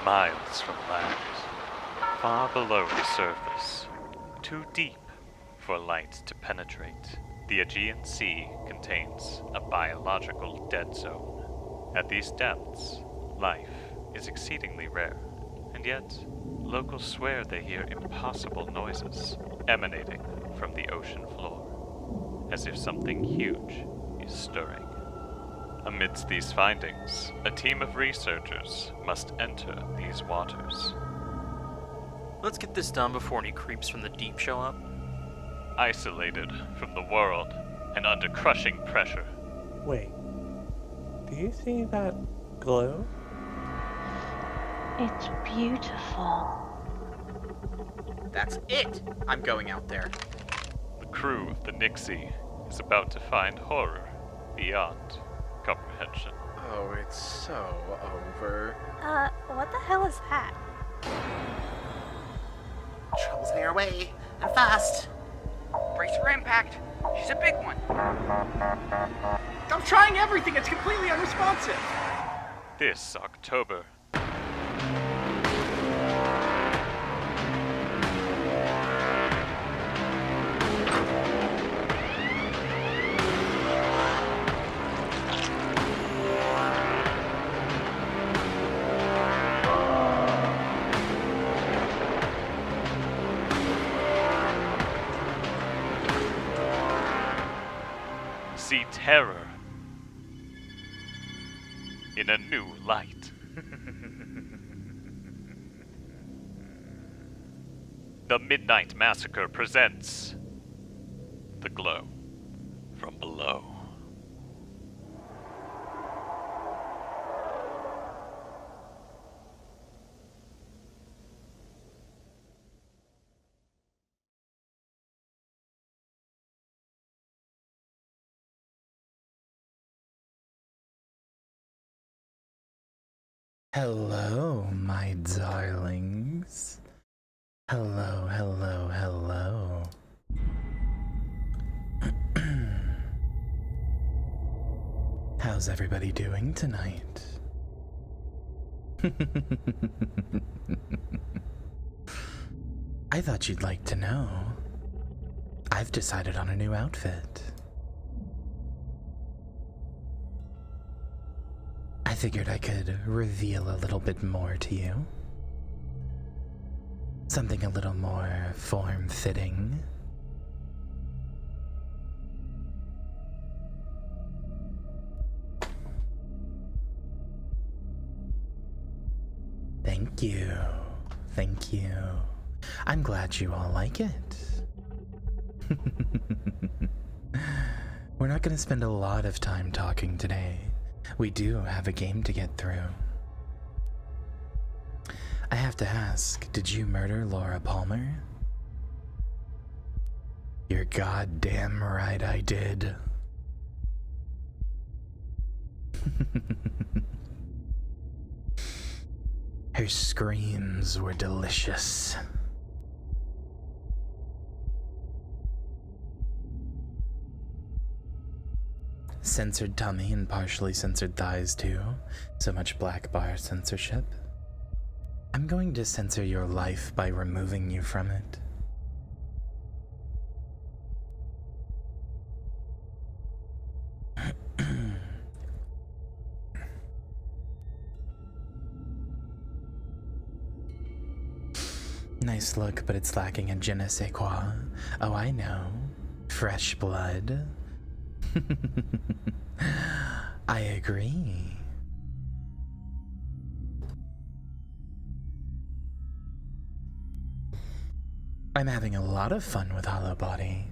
miles from land, far below the surface, too deep for light to penetrate. The Aegean Sea contains a biological dead zone. At these depths, life is exceedingly rare, and yet locals swear they hear impossible noises emanating from the ocean floor, as if something huge is stirring. Amidst these findings, a team of researchers must enter these waters. Let's get this done before any creeps from the deep show up. Isolated from the world and under crushing pressure. Wait, do you see that glow? It's beautiful. That's it! I'm going out there. The crew of the Nixie is about to find horror beyond comprehension. Oh, it's so over. What the hell is that? Trouble's heading our way, and fast. Brace for impact. She's a big one. I'm trying everything, it's completely unresponsive. This October. See terror in a new light. The Midnight Massacre presents The Glow from Below. Hello, my darlings. Hello, hello, hello. How's everybody doing tonight? I thought you'd like to know. I've decided on a new outfit. I figured I could reveal a little bit more to you. Something a little more form-fitting. Thank you. Thank you. I'm glad you all like it. We're not going to spend a lot of time talking today. We do have a game to get through. I have to ask, did you murder Laura Palmer? You're goddamn right I did. Her screams were delicious. Censored tummy and partially censored thighs too. So much black bar censorship. I'm going to censor your life by removing you from it. Nice look, but it's lacking a je ne sais quoi. Oh, I know. Fresh blood. I agree. I'm having a lot of fun with Hollowbody,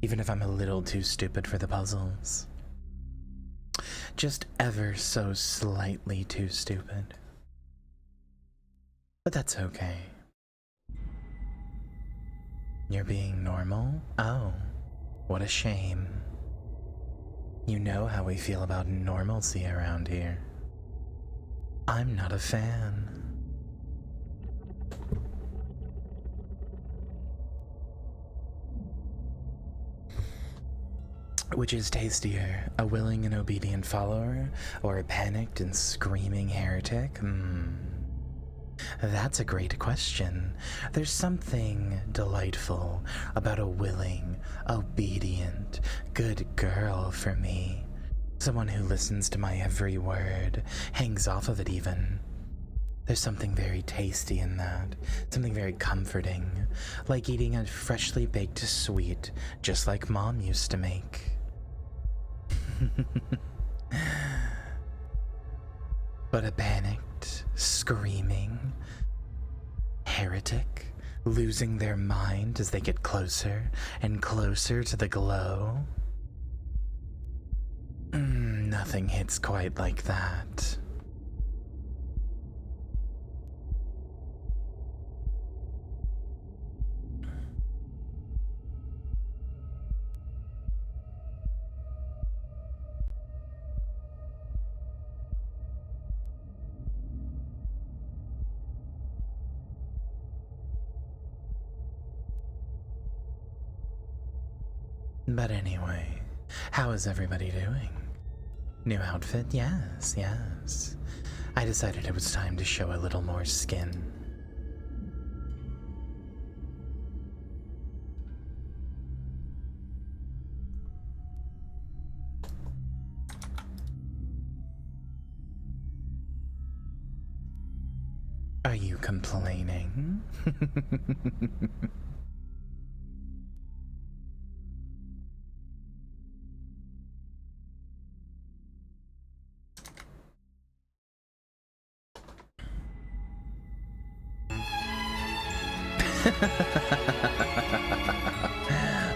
even if I'm a little too stupid for the puzzles. Just ever so slightly too stupid. But that's okay. You're being normal? Oh, what a shame. You know how we feel about normalcy around here. I'm not a fan. Which is tastier, a willing and obedient follower, or a panicked and screaming heretic? That's a great question. There's something delightful about a willing, obedient, good girl for me. Someone who listens to my every word, hangs off of it even. There's something very tasty in that, something very comforting, like eating a freshly baked sweet, just like Mom used to make. But a panicked, screaming heretic, losing their mind as they get closer and closer to the glow. Nothing hits quite like that. But anyway, how is everybody doing? New outfit? Yes, yes. I decided it was time to show a little more skin. Are you complaining?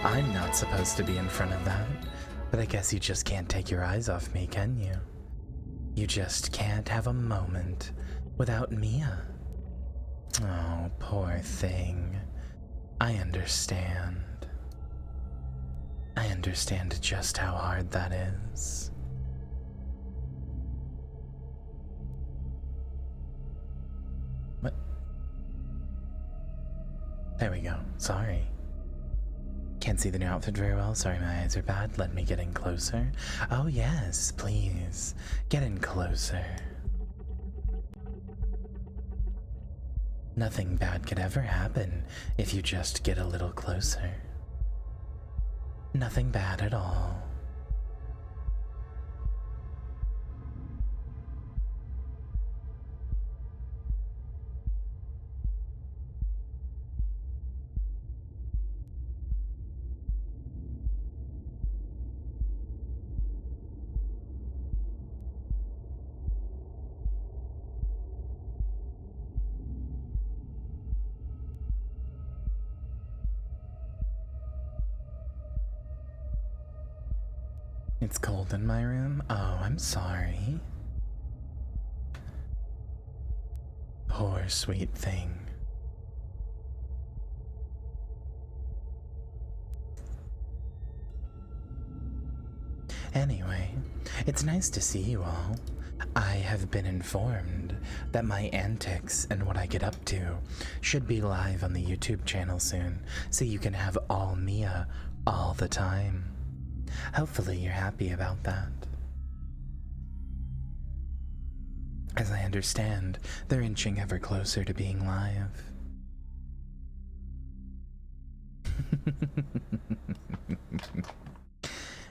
I'm not supposed to be in front of that, but I guess you just can't take your eyes off me, can you? You just can't have a moment without Mia. Oh, poor thing. I understand. I understand just how hard that is. What? There we go. Sorry. Can't see the new outfit very well. Sorry, my eyes are bad. Let me get in closer. Oh, yes, please. Get in closer. Nothing bad could ever happen if you just get a little closer. Nothing bad at all. It's cold in my room? Oh, I'm sorry. Poor sweet thing. Anyway, it's nice to see you all. I have been informed that my antics and what I get up to should be live on the YouTube channel soon, so you can have all Mia all the time. Hopefully you're happy about that. As I understand, they're inching ever closer to being live.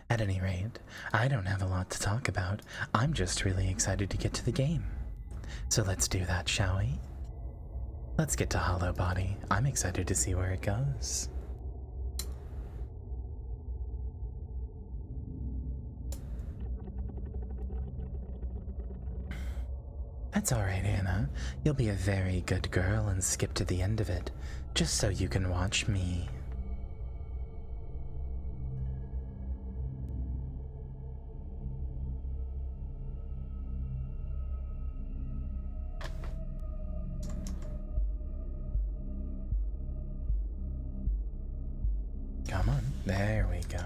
At any rate, I don't have a lot to talk about. I'm just really excited to get to the game. So let's do that, shall we? Let's get to Hollowbody. I'm excited to see where it goes. That's alright, Anna. You'll be a very good girl and skip to the end of it, just so you can watch me. Come on, there we go.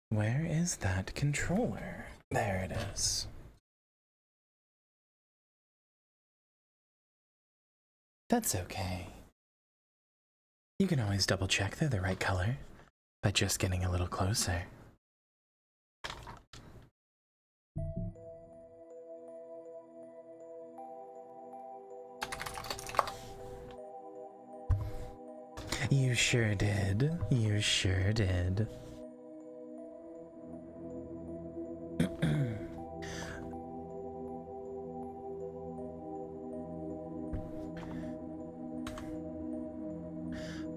Where is that controller? There it is. That's okay. You can always double check they're the right color by just getting a little closer. You sure did. You sure did.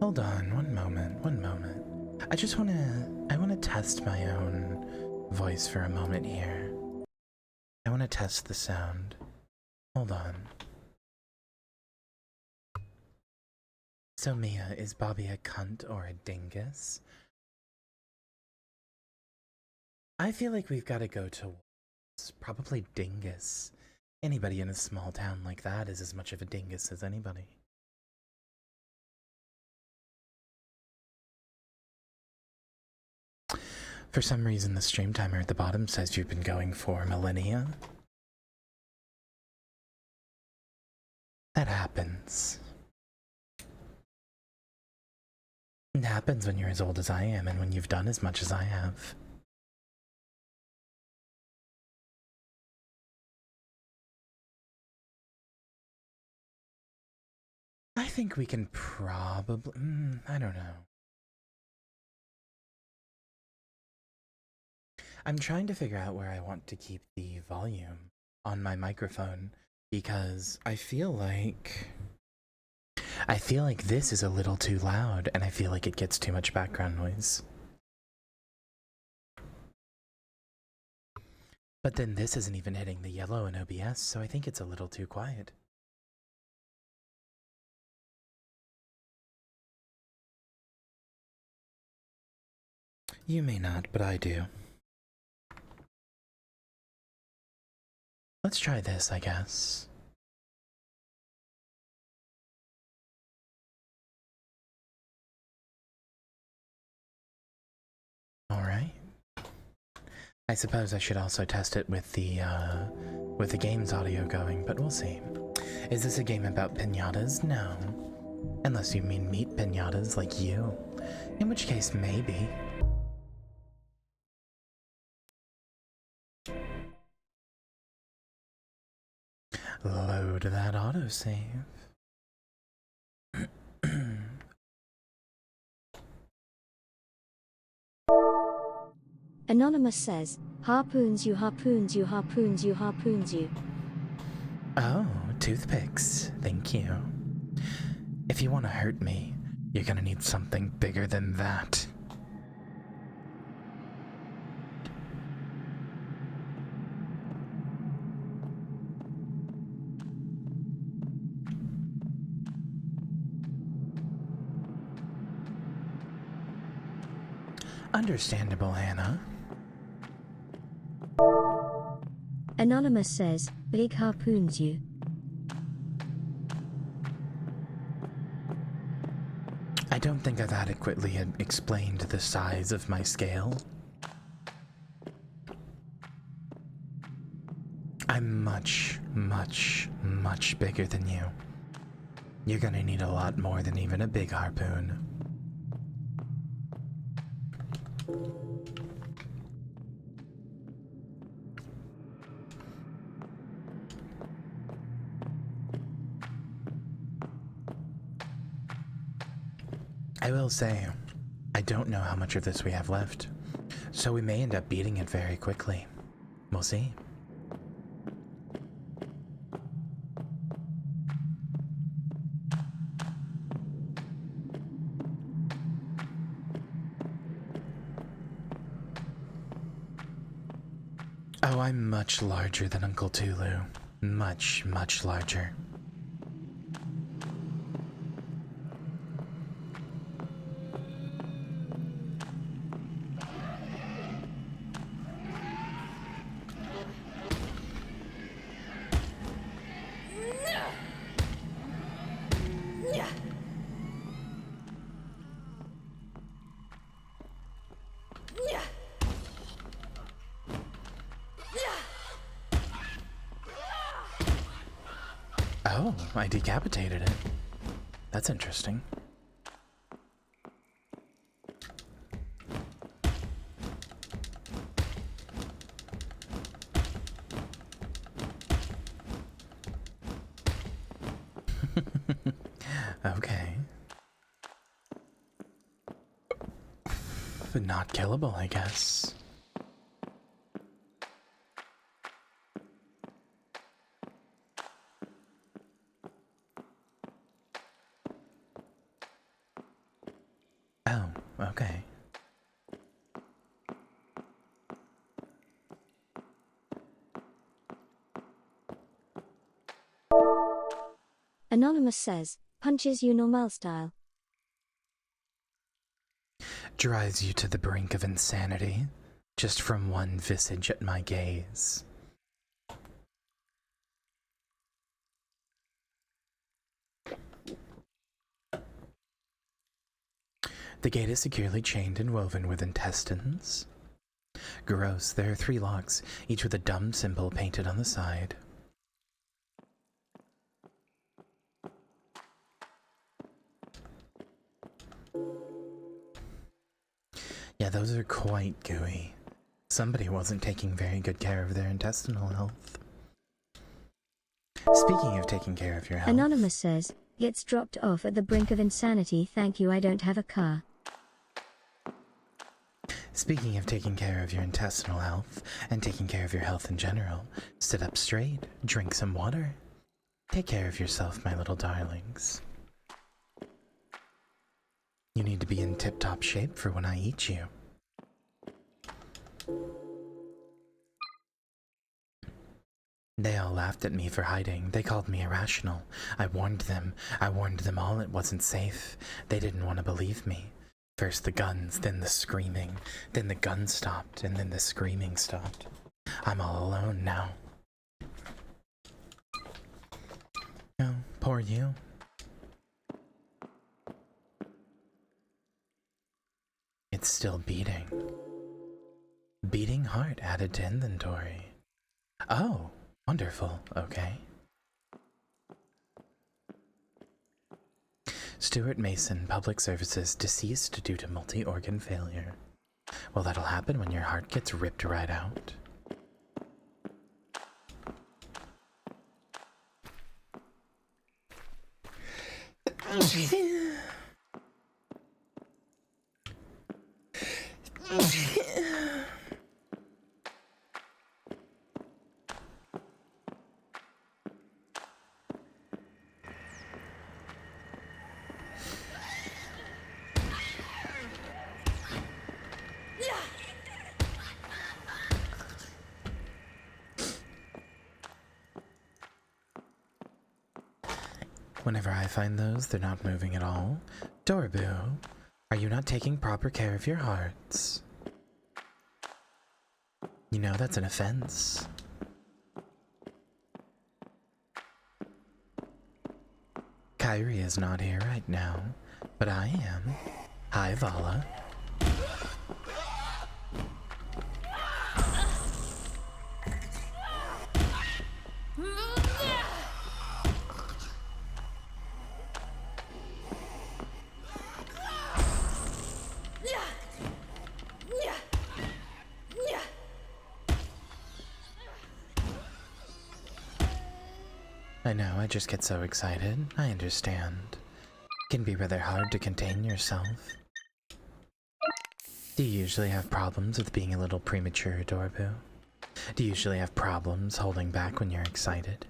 Hold on, one moment, one moment. I wanna test my own voice for a moment here. I wanna test the sound. Hold on. So Mia, is Bobby a cunt or a dingus? I feel like we've gotta go towards probably dingus. Anybody in a small town like that is as much of a dingus as anybody. For some reason, the stream timer at the bottom says you've been going for millennia. That happens. It happens when you're as old as I am and when you've done as much as I have. I think we can probably... I don't know. I'm trying to figure out where I want to keep the volume on my microphone because I feel like this is a little too loud and I feel like it gets too much background noise. But then this isn't even hitting the yellow in OBS, so I think it's a little too quiet. You may not, but I do. Let's try this, I guess. Alright. I suppose I should also test it with the game's audio going, but we'll see. Is this a game about piñatas? No. Unless you mean meat piñatas like you. In which case, maybe. Load that autosave. Anonymous says, harpoons you, harpoons you, harpoons you, harpoons you. Oh, toothpicks. Thank you. If you want to hurt me, you're gonna need something bigger than that. Understandable, Hannah. Anonymous says, big harpoons you. I don't think I've adequately explained the size of my scale. I'm much, much, much bigger than you. You're gonna need a lot more than even a big harpoon. I will say, I don't know how much of this we have left, so we may end up beating it very quickly. We'll see. Oh, I'm much larger than Uncle Tulu. Much, much larger. Oh, I decapitated it. That's interesting. Okay. but not killable, I guess. Oh, okay. Anonymous says, punches you normal style. Drives you to the brink of insanity, just from one visage at my gaze. The gate is securely chained and woven with intestines. Gross, there are 3 locks, each with a dumb symbol painted on the side. Yeah, those are quite gooey. Somebody wasn't taking very good care of their intestinal health. Speaking of taking care of your health... Anonymous says, gets dropped off at the brink of insanity, thank you I don't have a car. Speaking of taking care of your intestinal health, and taking care of your health in general, sit up straight, drink some water. Take care of yourself, my little darlings. You need to be in tip-top shape for when I eat you. They all laughed at me for hiding. They called me irrational. I warned them. I warned them all it wasn't safe. They didn't want to believe me. First the guns, then the screaming. Then the guns stopped, and then the screaming stopped. I'm all alone now. Oh, poor you. It's still beating. Beating heart added to inventory. Oh, wonderful. Okay. Stuart Mason, Public Services, deceased due to multi-organ failure. Well, that'll happen when your heart gets ripped right out. Whenever I find those, they're not moving at all. Doraboo, are you not taking proper care of your hearts? You know that's an offense. Kyrie is not here right now, but I am. Hi, Vala. I know, I just get so excited. I understand. It can be rather hard to contain yourself. Do you usually have problems with being a little premature, Doraboo? Do you usually have problems holding back when you're excited?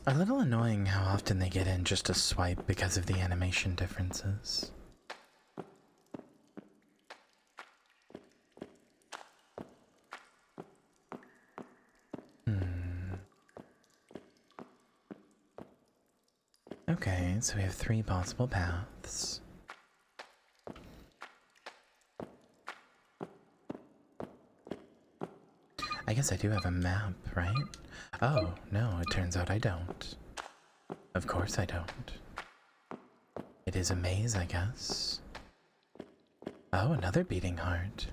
A little annoying how often they get in just a swipe because of the animation differences. Okay, so we have 3 possible paths. I guess I do have a map, right? Oh, no, it turns out I don't. Of course I don't. It is a maze, I guess. Oh, another beating heart.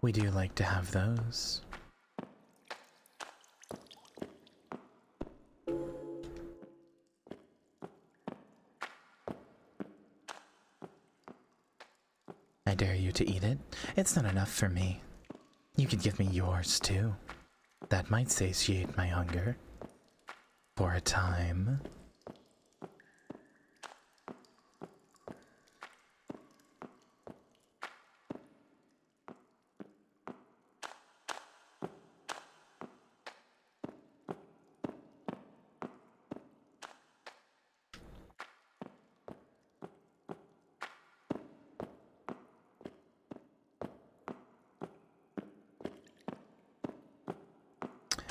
We do like to have those. I dare you to eat it. It's not enough for me. You could give me yours too. That might satiate my hunger. For a time.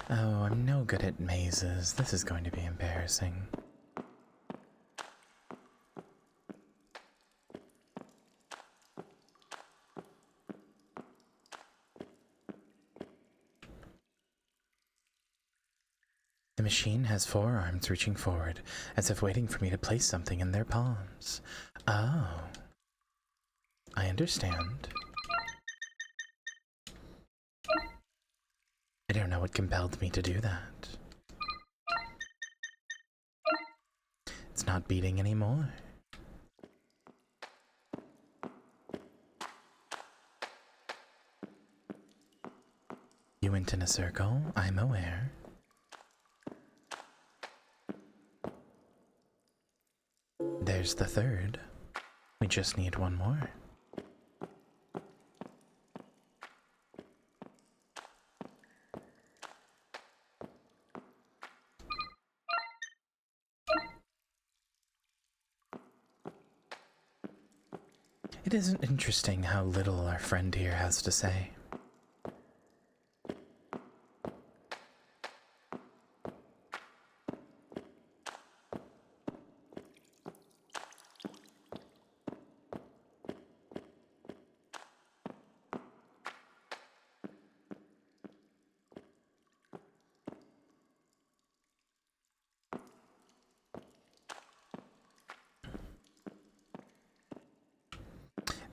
Oh, I'm no good at mazes. This is going to be embarrassing. The machine has 4 arms reaching forward, as if waiting for me to place something in their palms. Oh. I understand. I don't know what compelled me to do that. It's not beating anymore. You went in a circle, I'm aware. There's the 3rd. We just need 1 more. It isn't interesting how little our friend here has to say.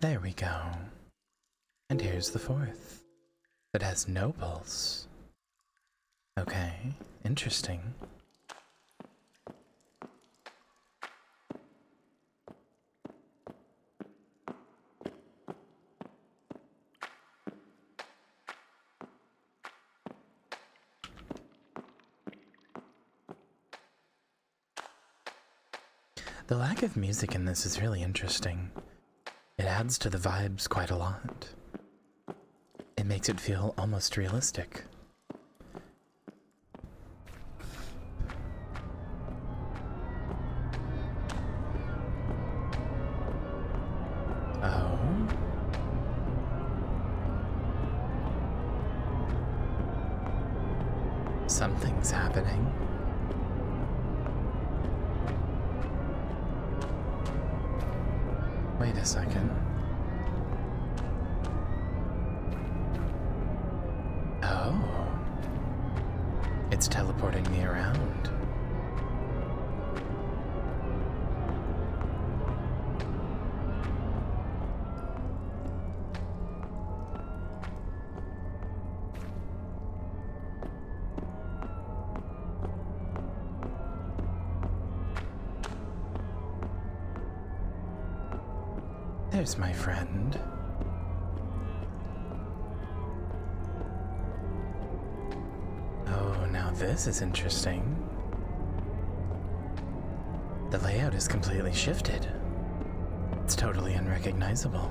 There we go. And here's the 4th. It has no pulse. Okay, interesting. The lack of music in this is really interesting. It adds to the vibes quite a lot. It makes it feel almost realistic. Oh? Something's happening. Wait a second. Oh. It's teleporting me around. There's my friend. Oh, now this is interesting. The layout is completely shifted. It's totally unrecognizable.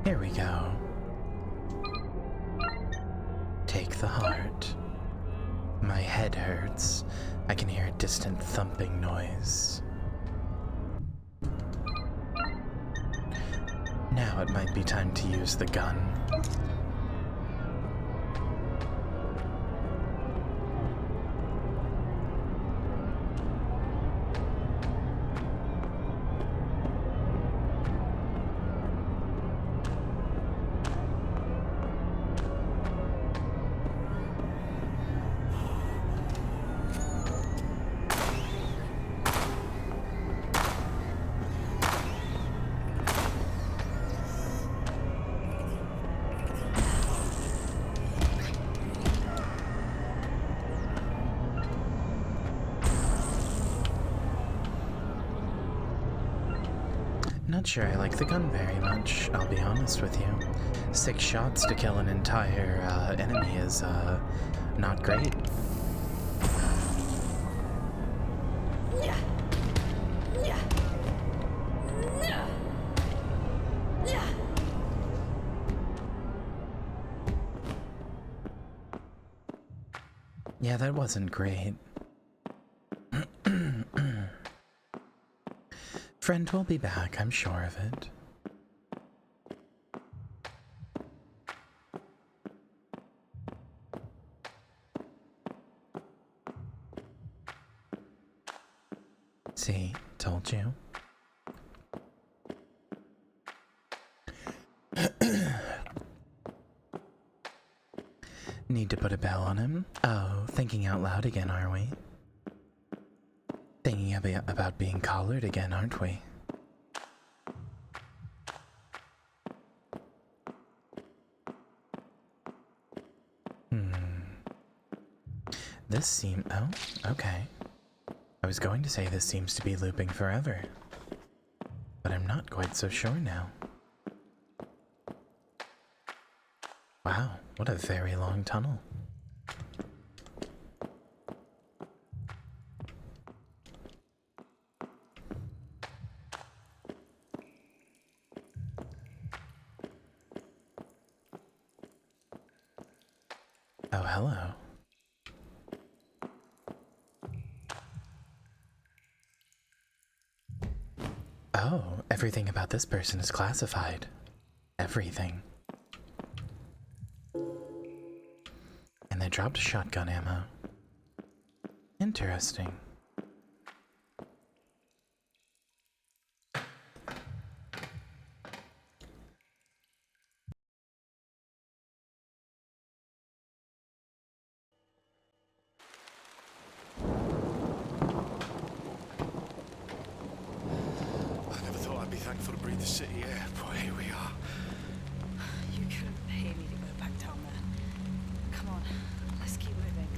Here we go. Take the heart. My head hurts. I can hear a distant thumping noise. Now it might be time to use the gun. not sure I like the gun very much, I'll be honest with you. 6 shots to kill an entire enemy is not great. Yeah, that wasn't great. Friend will be back, I'm sure of it. See, told you. Need to put a bell on him? Oh, thinking out loud again, are we? Thinking about being collared again, aren't we? This seems... Oh, okay. I was going to say this seems to be looping forever. But I'm not quite so sure now. Wow, what a very long tunnel. Oh, hello. Oh, everything about this person is classified. Everything. And they dropped shotgun ammo. Interesting. I never thought I'd be thankful to breathe the city air, but here we are. You couldn't pay me to go back down there. Come on, let's keep moving.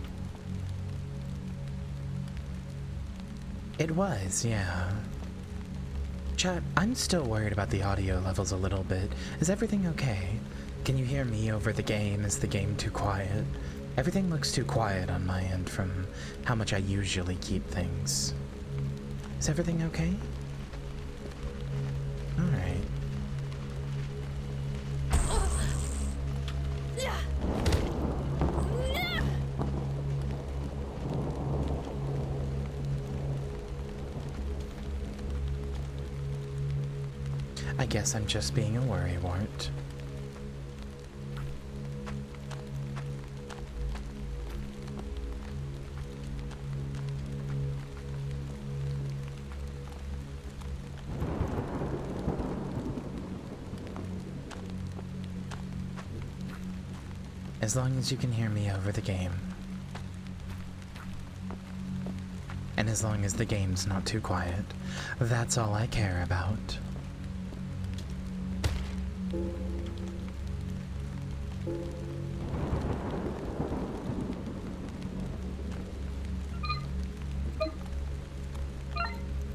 It was, yeah. Chat, I'm still worried about the audio levels a little bit. Is everything okay? Can you hear me over the game? Is the game too quiet? Everything looks too quiet on my end from how much I usually keep things. Is everything okay? Alright. I guess I'm just being a worrywart. As long as you can hear me over the game. And as long as the game's not too quiet, that's all I care about.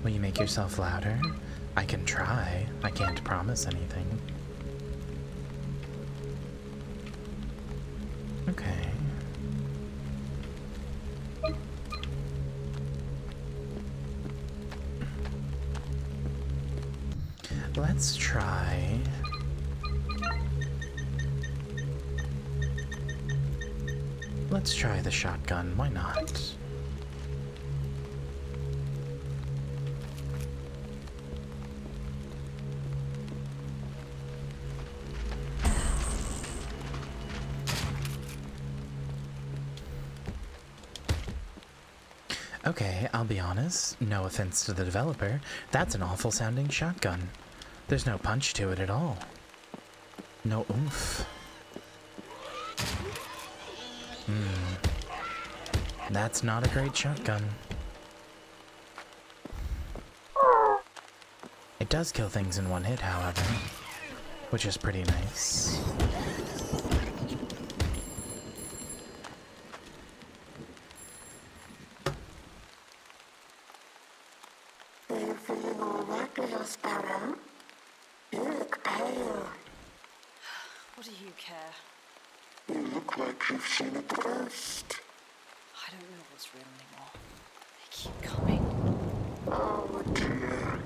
Will you make yourself louder? I can try. I can't promise anything. Okay. Let's try... Let's try the shotgun, why not? Okay, I'll be honest, no offense to the developer, that's an awful sounding shotgun. There's no punch to it at all. No oomph. That's not a great shotgun. It does kill things in one hit, however, which is pretty nice. Are you feeling all right, little sparrow? pale. What do you care? You look like you've seen a ghost. I don't know what's real anymore. They keep coming. Oh dear.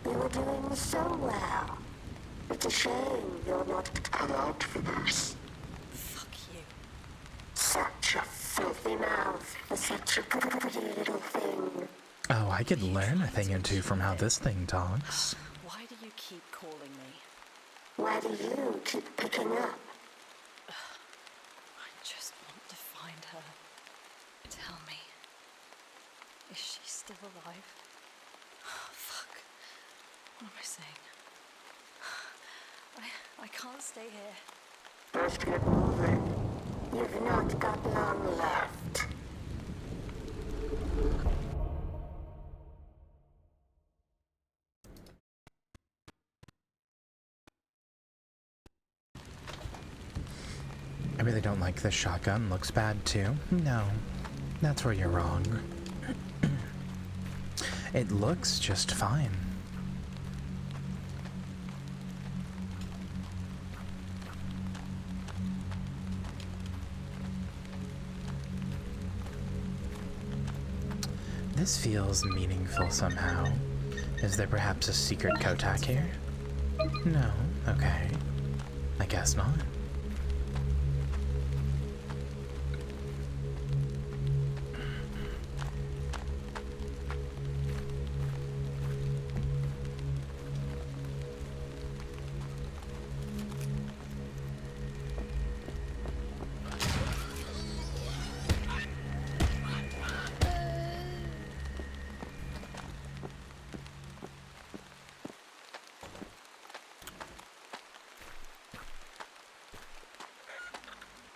You were doing so well. It's a shame you're not cut out for this. Fuck you. Such a filthy mouth for such a pretty little thing. Oh, I could learn a thing or two from how this thing talks. Why do you keep calling me? Why do you keep picking up? I just want to find her. Tell me, is she still alive? Oh, fuck. What am I saying? I can't stay here. Best get moving. You've not got long left. I really don't like this shotgun. Looks bad too. No, that's where you're wrong. It looks just fine. This feels meaningful somehow. Is there perhaps a secret Kotak here? No, okay. I guess not.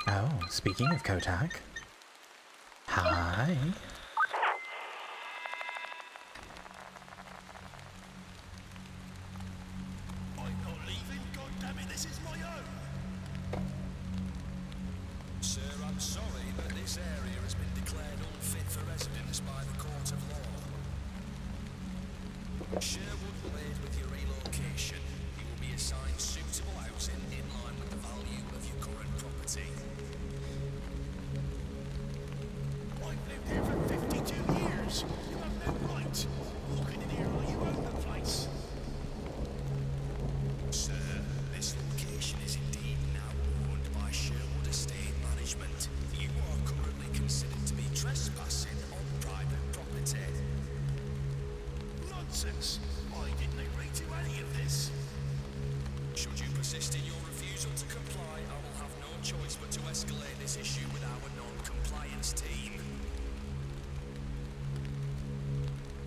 Oh, speaking of Kotak. Hi. I'm not leaving, goddammit, this is my home! Sir, I'm sorry, but this area has been declared unfit for residence by the court of law. Sherwood will aid with your relocation. You will be assigned suitable housing in line with the value of your current property. I've lived here for 52 years. You have no right walking in here while you own the place. Sir, this location is indeed now owned by Sherwood Estate Management. You are currently considered to be trespassing on private property. Nonsense! I didn't agree to any of this. Should you persist in your refusal to comply, I will have no choice but to escalate this issue with our non-compliance team.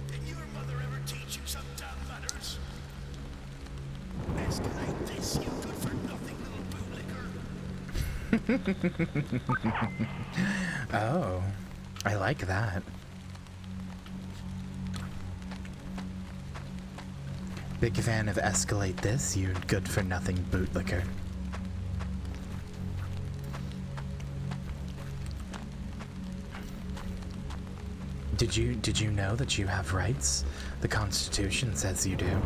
Did your mother ever teach you some damn manners? Escalate this, you good-for-nothing little bootlicker. Oh, I like that. Big fan of escalate this, you good-for-nothing bootlicker. Did you know that you have rights? The Constitution says you do.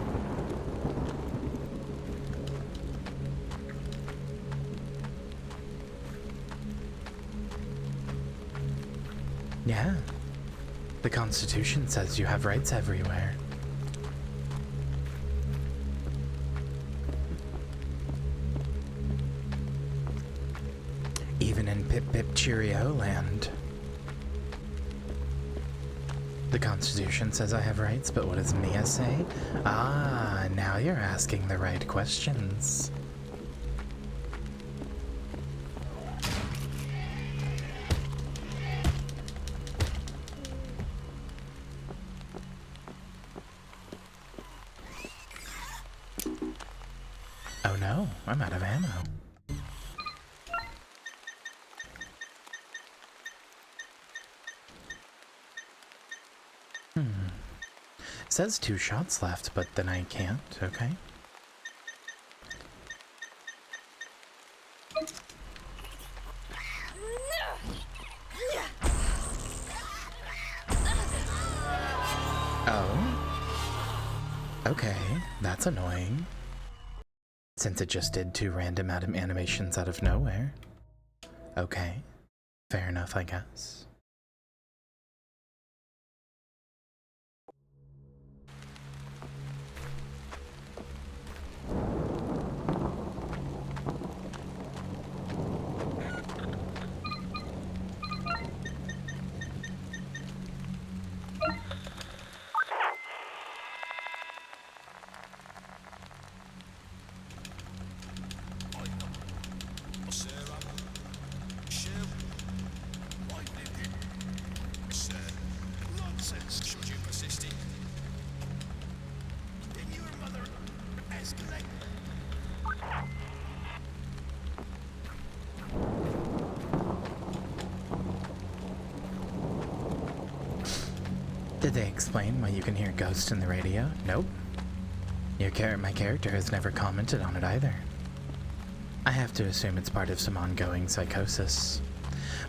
Yeah. The Constitution says you have rights everywhere. Even in Pip Pip Cheerio land. The Constitution says I have rights, but what does Mia say? Ah, now you're asking the right questions. Oh no, I'm out of ammo. It says 2 shots left, but then I can't, okay? Oh? Okay, that's annoying. since it just did 2 random animations out of nowhere. Okay, fair enough, I guess. Did they explain why you can hear ghosts in the radio? Nope. My character has never commented on it either. I have to assume it's part of some ongoing psychosis.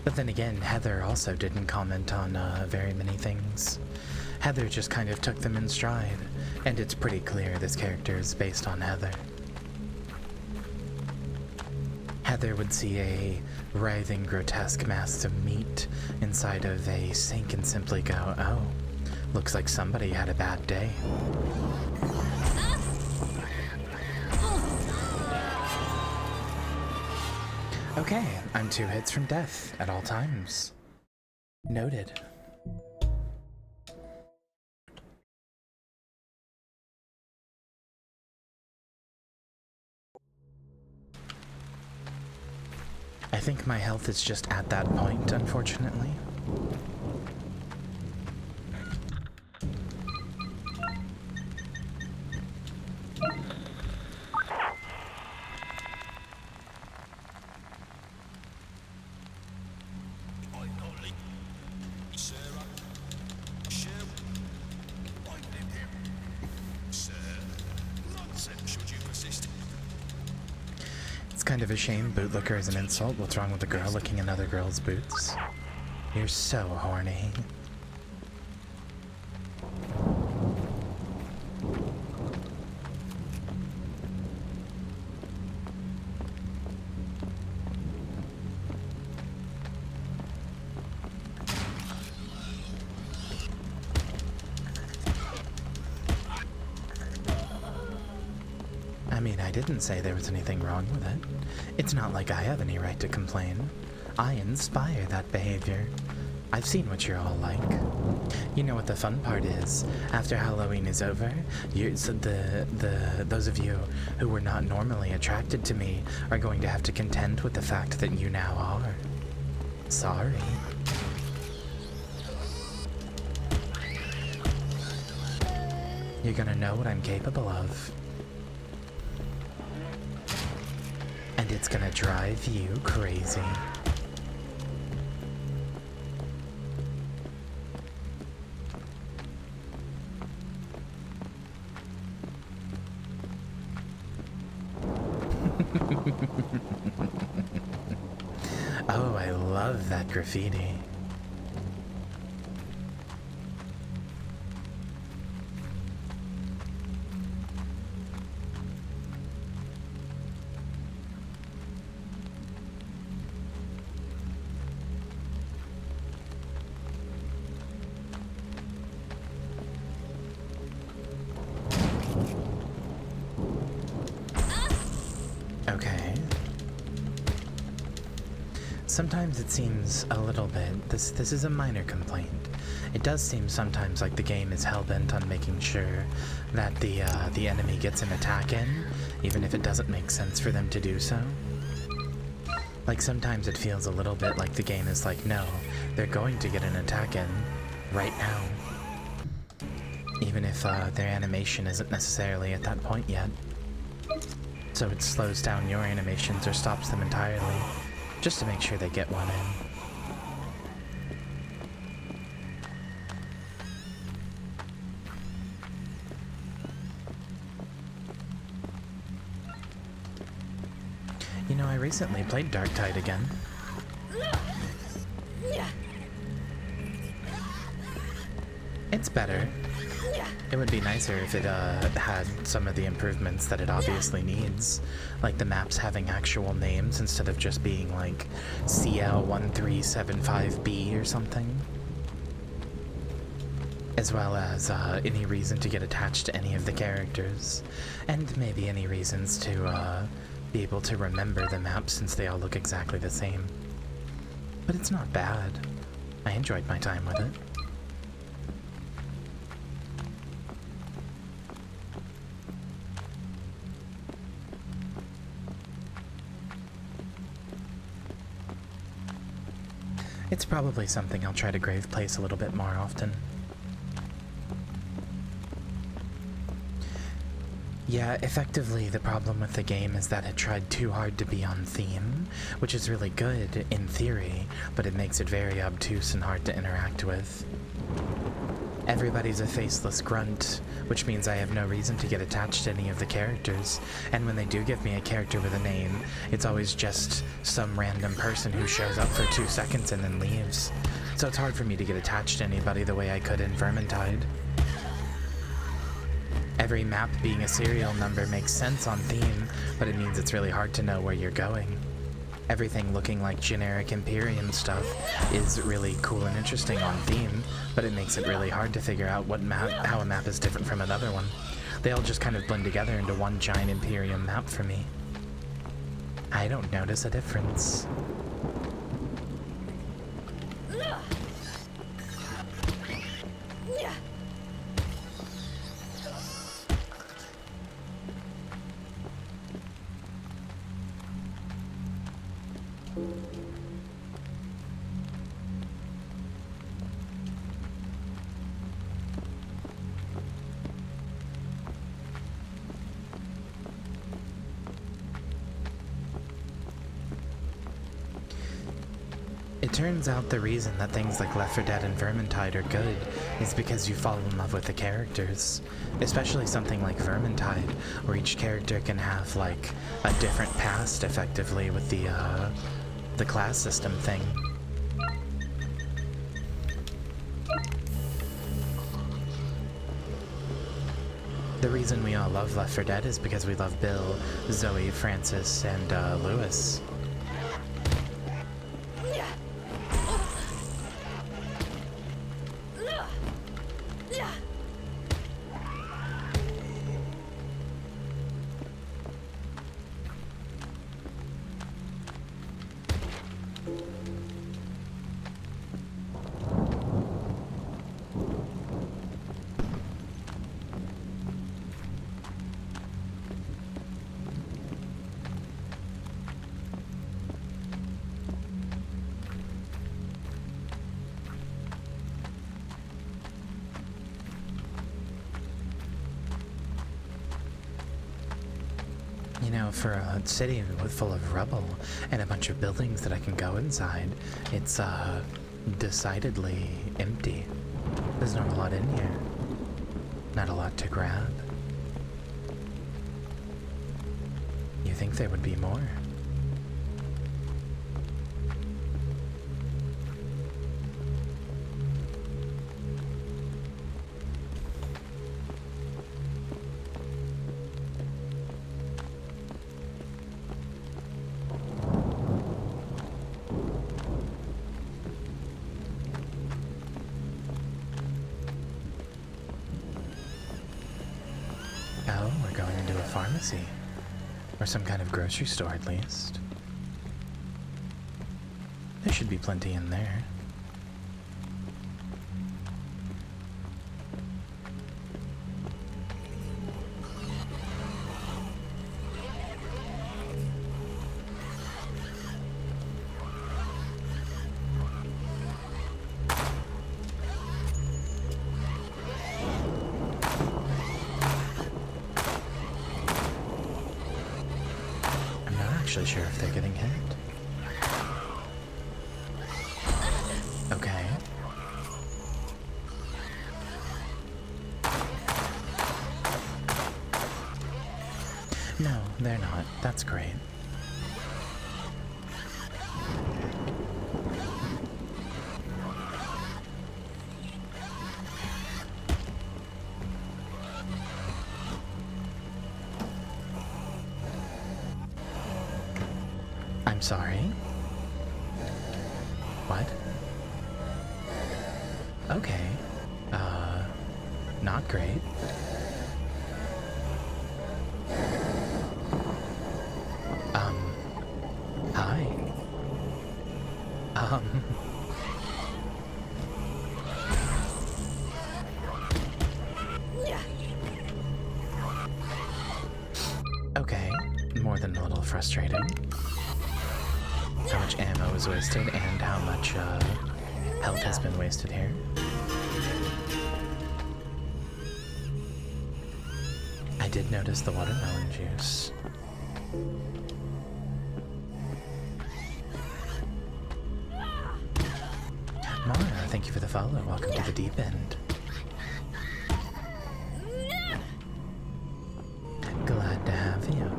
But then again, Heather also didn't comment on very many things. Heather just kind of took them in stride, and it's pretty clear this character is based on Heather. Heather would see a writhing, grotesque mass of meat inside of a sink and simply go, oh, looks like somebody had a bad day. Okay, I'm 2 hits from death at all times. Noted. I think my health is just at that point, unfortunately. It's kind of a shame bootlicker is an insult. What's wrong with a girl licking another girl's boots? You're so horny. I mean, I didn't say there was anything wrong with it. It's not like I have any right to complain. I inspire that behavior. I've seen what you're all like. You know what the fun part is? After Halloween is over, those of you who were not normally attracted to me are going to have to contend with the fact that you now are. Sorry. You're gonna know what I'm capable of. And it's gonna drive you crazy. Oh, I love that graffiti. Okay. Sometimes it seems a little bit, this is a minor complaint. It does seem sometimes like the game is hell-bent on making sure that the enemy gets an attack in, even if it doesn't make sense for them to do so. Like sometimes it feels a little bit like the game is like, no, they're going to get an attack in right now. Even if their animation isn't necessarily at that point yet. So it slows down your animations or stops them entirely, just to make sure they get one in. You know, I recently played Dark Tide again. It's better. It would be nicer if it had some of the improvements that it obviously needs, like the maps having actual names instead of just being like CL1375B or something. As well as any reason to get attached to any of the characters, and maybe any reasons to be able to remember the maps since they all look exactly the same. But it's not bad. I enjoyed my time with it. It's probably something I'll try to grave place a little bit more often. Yeah, effectively the problem with the game is that it tried too hard to be on theme, which is really good in theory, but it makes it very obtuse and hard to interact with. Everybody's a faceless grunt, which means I have no reason to get attached to any of the characters, and when they do give me a character with a name, it's always just some random person who shows up for 2 seconds and then leaves. So it's hard for me to get attached to anybody the way I could in Vermintide. Every map being a serial number makes sense on theme, but it means it's really hard to know where you're going. Everything looking like generic Imperium stuff is really cool and interesting on theme, but it makes it really hard to figure out how a map is different from another one. They all just kind of blend together into one giant Imperium map for me. I don't notice a difference. It turns out the reason that things like Left 4 Dead and Vermintide are good is because you fall in love with the characters. Especially something like Vermintide, where each character can have, like, a different past, effectively, with the class system thing. The reason we all love Left 4 Dead is because we love Bill, Zoe, Francis, and Lewis. You know, for a city full of rubble and a bunch of buildings that I can go inside, it's, decidedly empty. There's not a lot in here. Not a lot to grab. You think there would be more? Oh, we're going into a pharmacy. Or some kind of grocery store, at least. There should be plenty in there. Actually sure if they're getting hit. Okay. No, they're not. That's great. I'm sorry? What? Okay. Not great. Hi. Okay, more than a little frustrating. How much ammo was wasted and how much health has been wasted here. I did notice the watermelon juice. Mara, thank you for the follow. Welcome to the deep end. Glad to have you.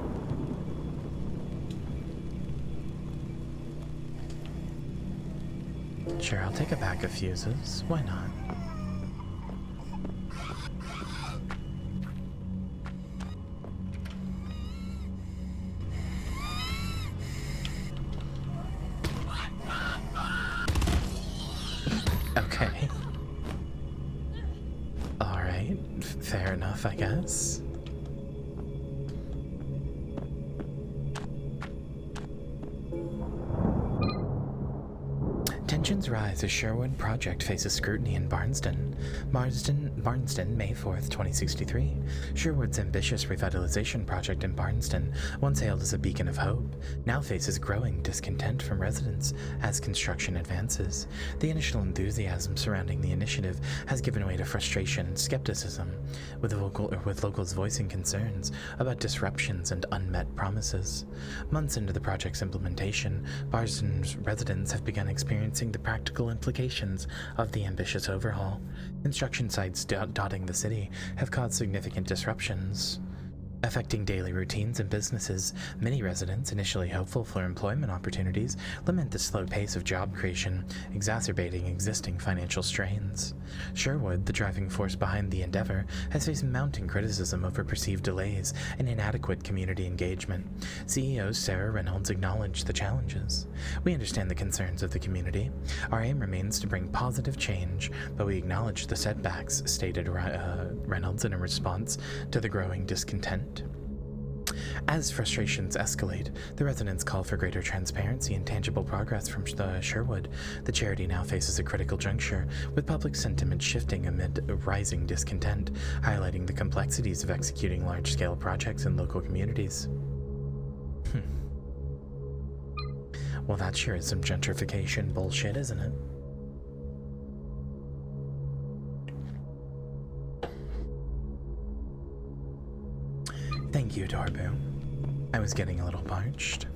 Sure, I'll take a pack of fuses. Why not? Okay. Alright, fair enough, I guess. Tensions rise as Sherwood project faces scrutiny in Barnston. Barnston, May 4th, 2063. Sherwood's ambitious revitalization project in Barnston, once hailed as a beacon of hope, now faces growing discontent from residents as construction advances. The initial enthusiasm surrounding the initiative has given way to frustration and skepticism, with locals voicing concerns about disruptions and unmet promises. Months into the project's implementation, Barnston's residents have begun experiencing the practical implications of the ambitious overhaul. Construction sites dotting the city have caused significant disruptions, affecting daily routines and businesses. Many residents, initially hopeful for employment opportunities, lament the slow pace of job creation, exacerbating existing financial strains. Sherwood, the driving force behind the endeavor, has faced mounting criticism over perceived delays and inadequate community engagement. CEO Sarah Reynolds acknowledged the challenges. "We understand the concerns of the community. Our aim remains to bring positive change, but we acknowledge the setbacks," stated Reynolds in a response to the growing discontent. As frustrations escalate, the residents call for greater transparency and tangible progress from Sherwood. The charity now faces a critical juncture, with public sentiment shifting amid rising discontent, highlighting the complexities of executing large-scale projects in local communities. Well, that sure is some gentrification bullshit, isn't it? Thank you, Darbu. I was getting a little parched.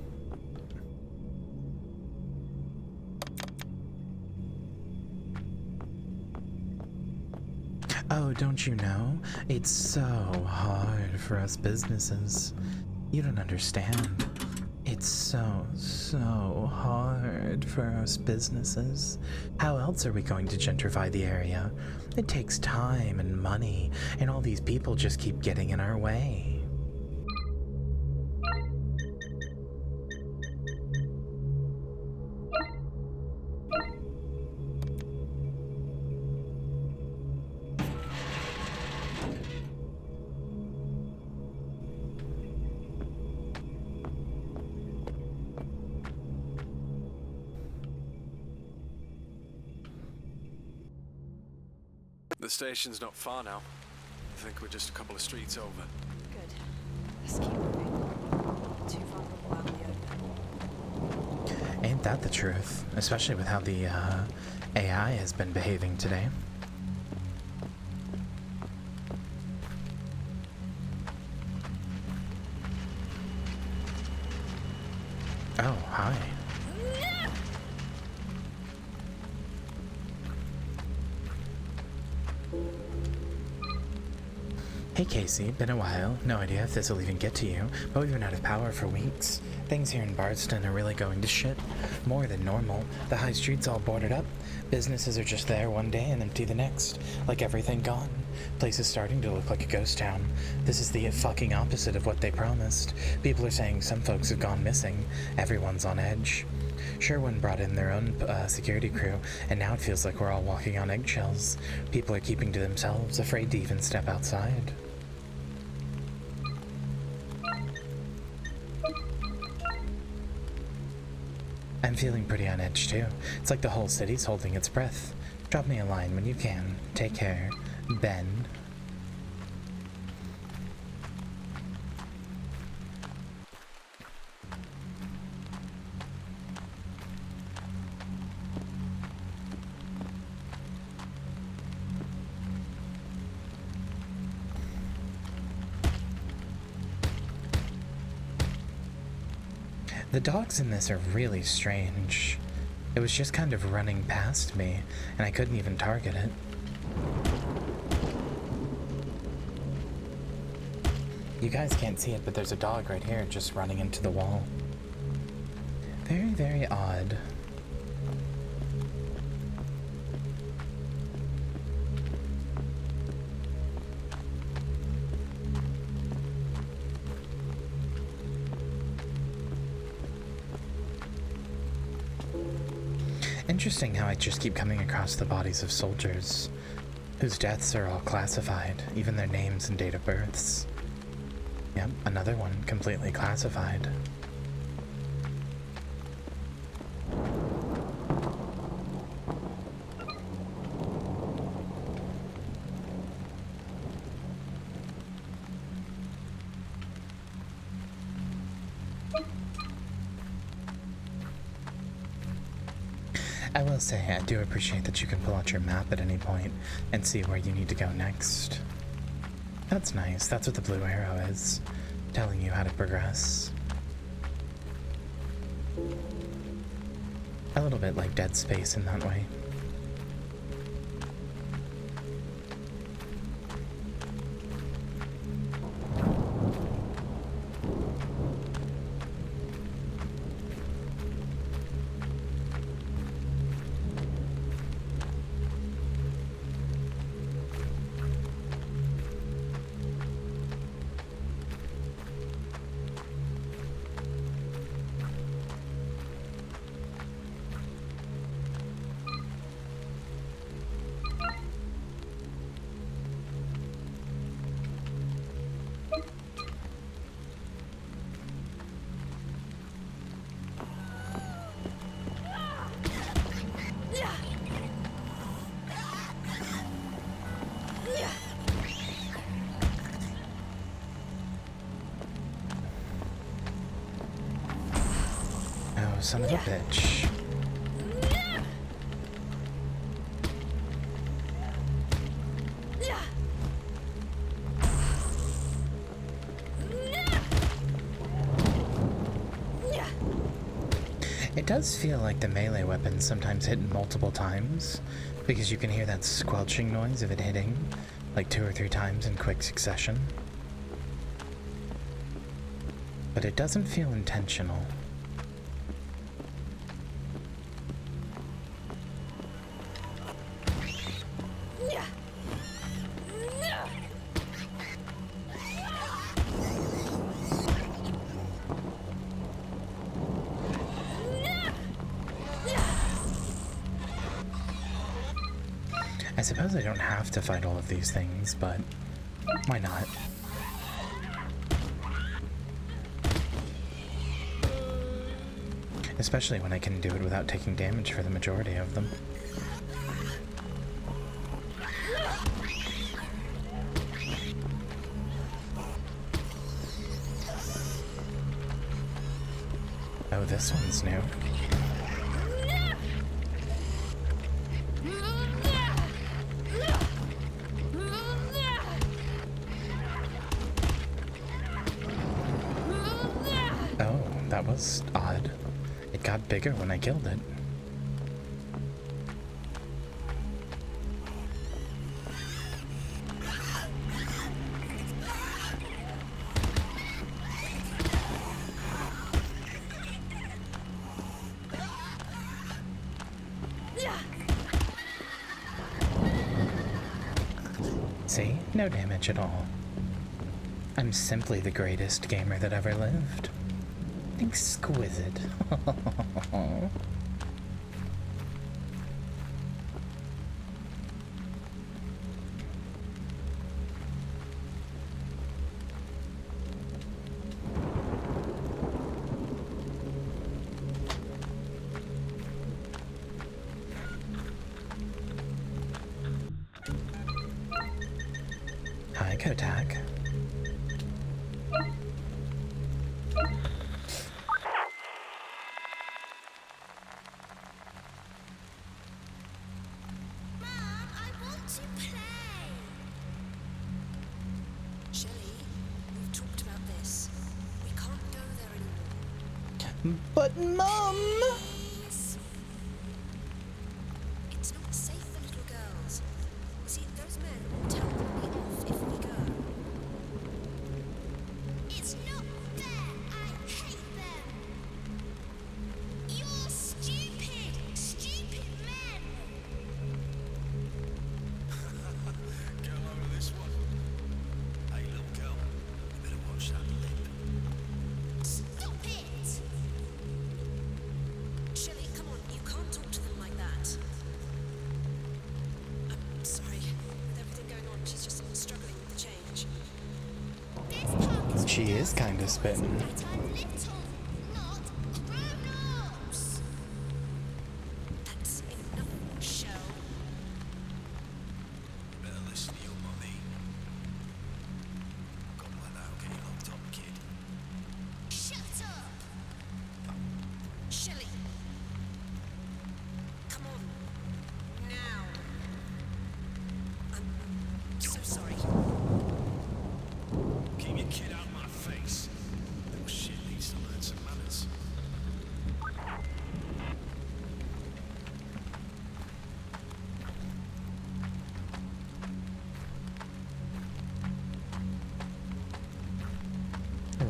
Oh, don't you know? It's so hard for us businesses. You don't understand. It's so hard for us businesses. How else are we going to gentrify the area? It takes time and money, and all these people just keep getting in our way. The station's not far now. I think we're just a couple of streets over. Good. Let's keep moving. Not too vulnerable out in the open. Ain't that the truth? Especially with how the AI has been behaving today. Oh, hi. Hey Casey, been a while. No idea if this will even get to you, but we've been out of power for weeks. Things here in Bardstown are really going to shit. More than normal. The high street's all boarded up. Businesses are just there one day and empty the next. Like everything gone. Place is starting to look like a ghost town. This is the fucking opposite of what they promised. People are saying some folks have gone missing. Everyone's on edge. Sherwin brought in their own security crew, and now it feels like we're all walking on eggshells. People are keeping to themselves, afraid to even step outside. I'm feeling pretty on edge too. It's like the whole city's holding its breath. Drop me a line when you can. Take care. Ben. The dogs in this are really strange. It was just kind of running past me, and I couldn't even target it. You guys can't see it, but there's a dog right here just running into the wall. Very, very odd. Interesting how I just keep coming across the bodies of soldiers, whose deaths are all classified, even their names and date of births. Yep, another one completely classified. I will say, I do appreciate that you can pull out your map at any point and see where you need to go next. That's nice. That's what the blue arrow is, telling you how to progress. A little bit like Dead Space in that way. Oh, son of a bitch. It does feel like the melee weapons sometimes hit multiple times, because you can hear that squelching noise of it hitting, like 2 or 3 times in quick succession. But it doesn't feel intentional. I suppose I don't have to fight all of these things, but why not? Especially when I can do it without taking damage for the majority of them. Oh, this one's new. Oh, that was odd. It got bigger when I killed it. See? No damage at all. I'm simply the greatest gamer that ever lived. Exquisite. Hi, Kotak. But Mum! It's not safe for little girls. See, those men will tell me off if we go. It's not fair. I hate them. You're stupid, stupid men. Get over this one. Hey, little girl, you better watch that lip. Stop it! Shelley, come on, you can't talk to them like that. I'm sorry. With everything going on, she's just struggling with the change. This park is She is kinda spittin'. that are little, not grown-ups. That's enough, Shell. You better listen to your mummy. Got my now getting locked up, kid. Shut up! Shelley! Come on. Now. I'm so sorry. Keep your kid out of my face. Little shit needs to learn some manners.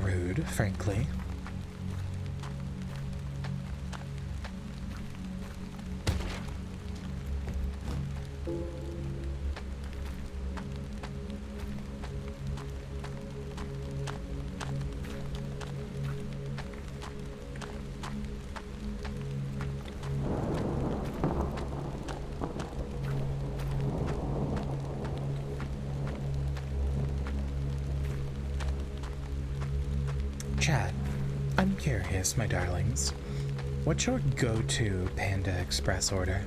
Rude, frankly. Chat, I'm curious, my darlings. What's your go-to Panda Express order?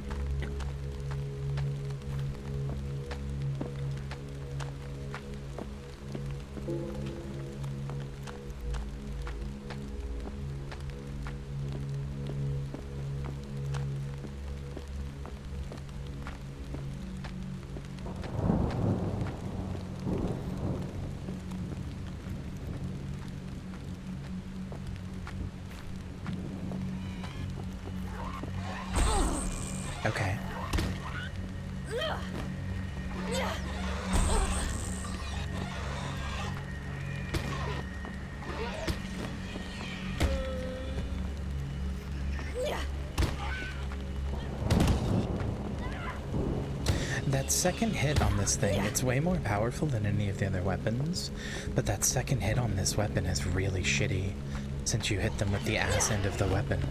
Okay. That second hit on this thing, it's way more powerful than any of the other weapons, but that second hit on this weapon is really shitty, since you hit them with the ass end of the weapon.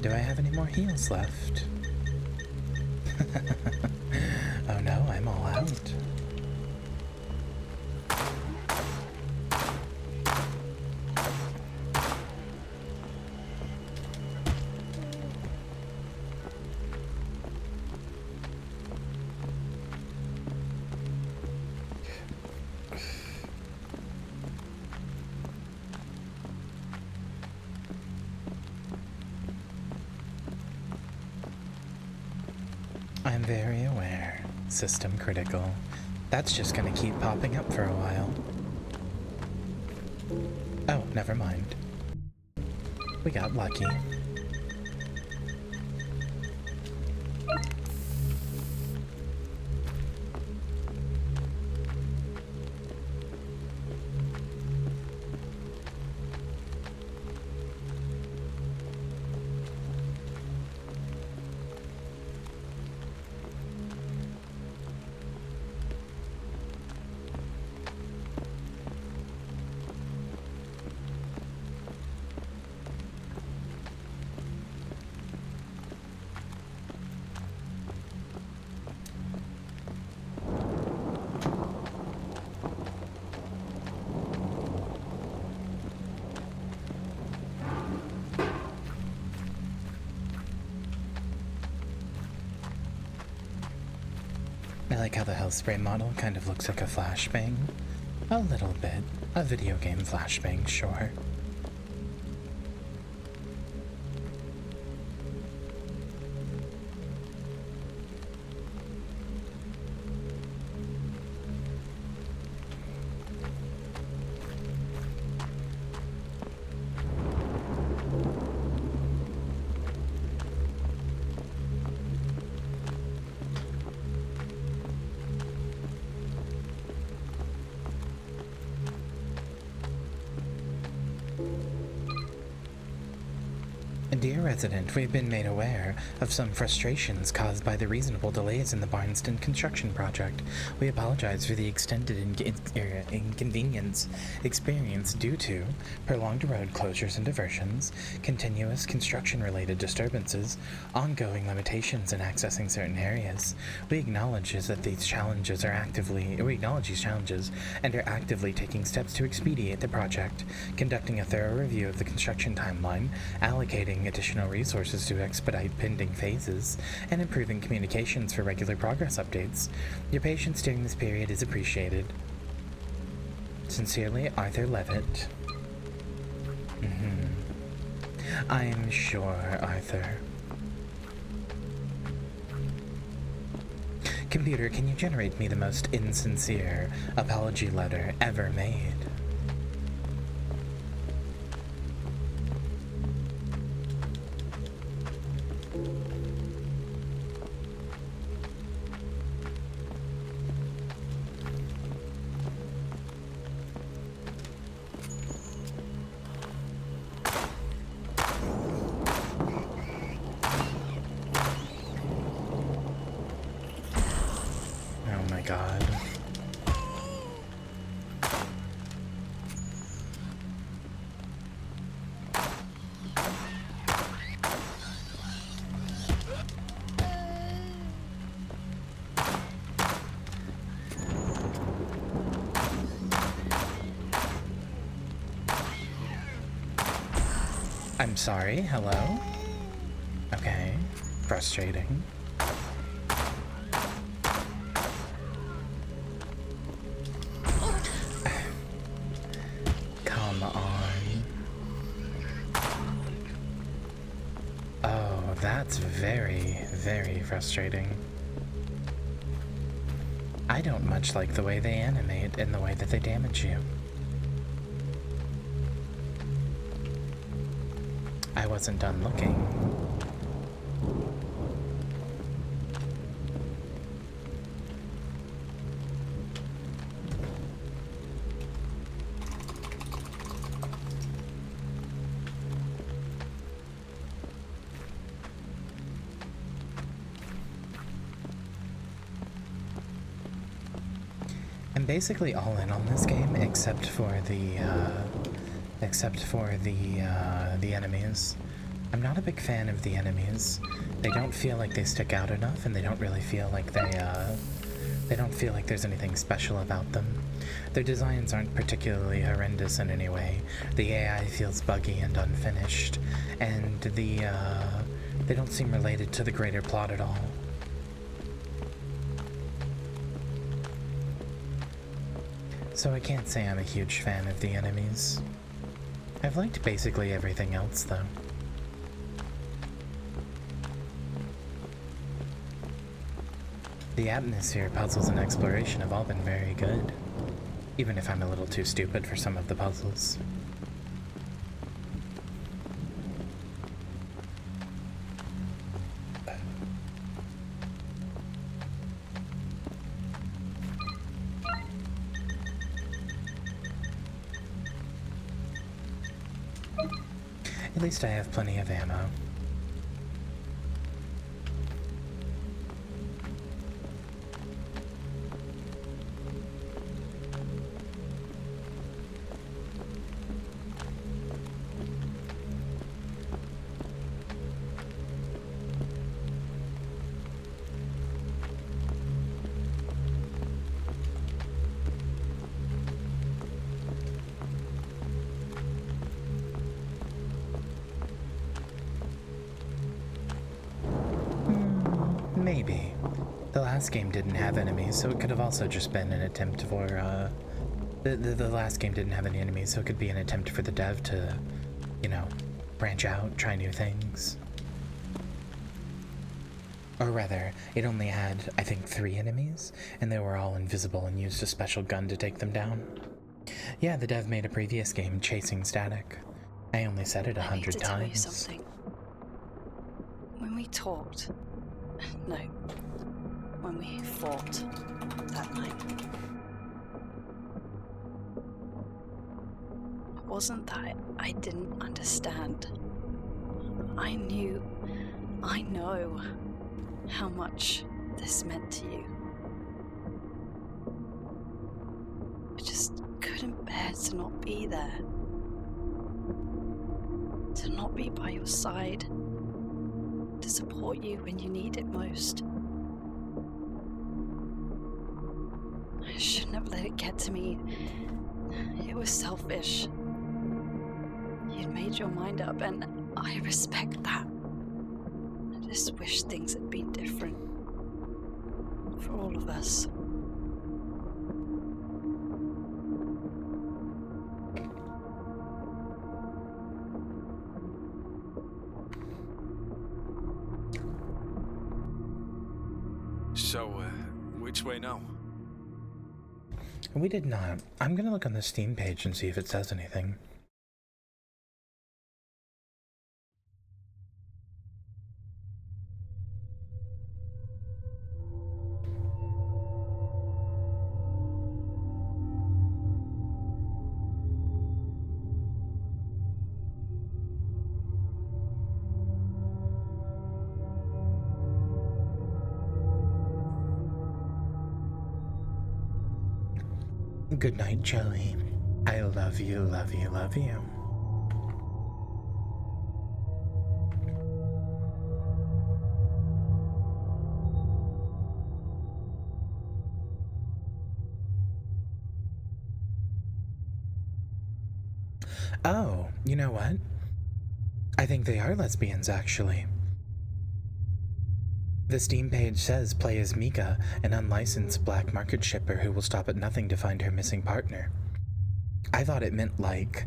Do I have any more heals left? Oh no, I'm all out. I'm very aware. System critical. That's just gonna keep popping up for a while. Oh, never mind. We got lucky. I like how the health spray model kind of looks like a flashbang. A little bit. A video game flashbang, sure. Dear resident, we've been made aware of some frustrations caused by the reasonable delays in the Barnston construction project. We apologize for the extended inconvenience experienced due to prolonged road closures and diversions, continuous construction-related disturbances, ongoing limitations in accessing certain areas. We acknowledge these challenges and are actively taking steps to expedite the project, conducting a thorough review of the construction timeline, allocating additional resources to expedite pending phases, and improving communications for regular progress updates. Your patience during this period is appreciated. Sincerely, Arthur Levitt. I'm sure, Arthur. Computer, can you generate me the most insincere apology letter ever made? Oh my god. I'm sorry, hello? Okay, frustrating. Come on. Oh, that's very, very frustrating. I don't much like the way they animate and the way that they damage you. I wasn't done looking. I'm basically all in on this game except for the enemies. I'm not a big fan of the enemies. They don't feel like they stick out enough, and they don't really feel like they don't feel like there's anything special about them. Their designs aren't particularly horrendous in any way. The AI feels buggy and unfinished, and they don't seem related to the greater plot at all. So I can't say I'm a huge fan of the enemies. I've liked basically everything else, though. The atmosphere, puzzles, and exploration have all been very good, even if I'm a little too stupid for some of the puzzles. At least I have plenty of ammo. Maybe. The last game didn't have enemies, so it could have also just been an attempt for, the last game didn't have any enemies, so it could be an attempt for the dev to, you know, branch out, try new things. Or rather, it only had, I think, 3 enemies, and they were all invisible and used a special gun to take them down. Yeah, the dev made a previous game, Chasing Static. I only said it 100 I need to times. tell you something. When we talked, no, when we fought that night, it wasn't that I didn't understand. I know how much this meant to you. I just couldn't bear to not be there. To not be by your side. To support you when you need it most. I shouldn't have let it get to me. It was selfish. You'd made your mind up, and I respect that. I just wish things had been different. For all of us. So, which way now? We did not. I'm gonna look on the Steam page and see if it says anything. Good night, Joey. I love you, love you, love you. Oh, you know what? I think they are lesbians, actually. The Steam page says play as Mika, an unlicensed black market shipper who will stop at nothing to find her missing partner. I thought it meant like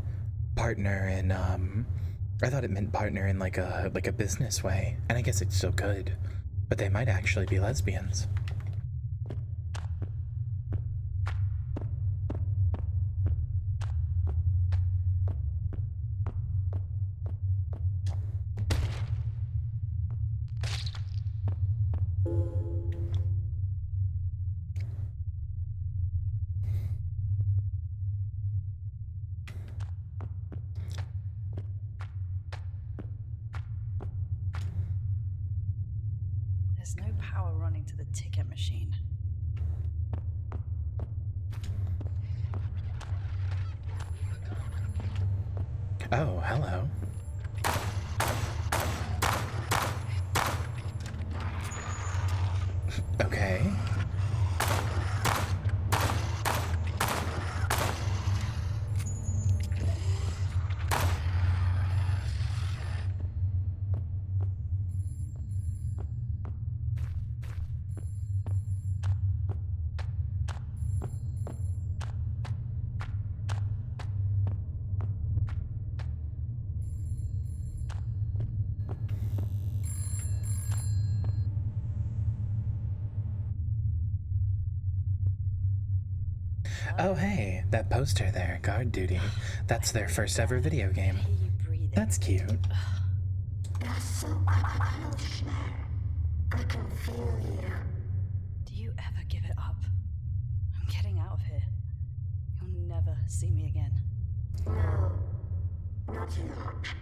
partner in like a business way, and I guess it still could, but they might actually be lesbians. There's no power running to the ticket machine. Oh, hello. Okay. Oh hey, that poster there, Guard Duty. That's their first ever video game. That's cute. You're so close now. I can feel you. Do you ever give it up? I'm getting out of here. You'll never see me again. No, not yet.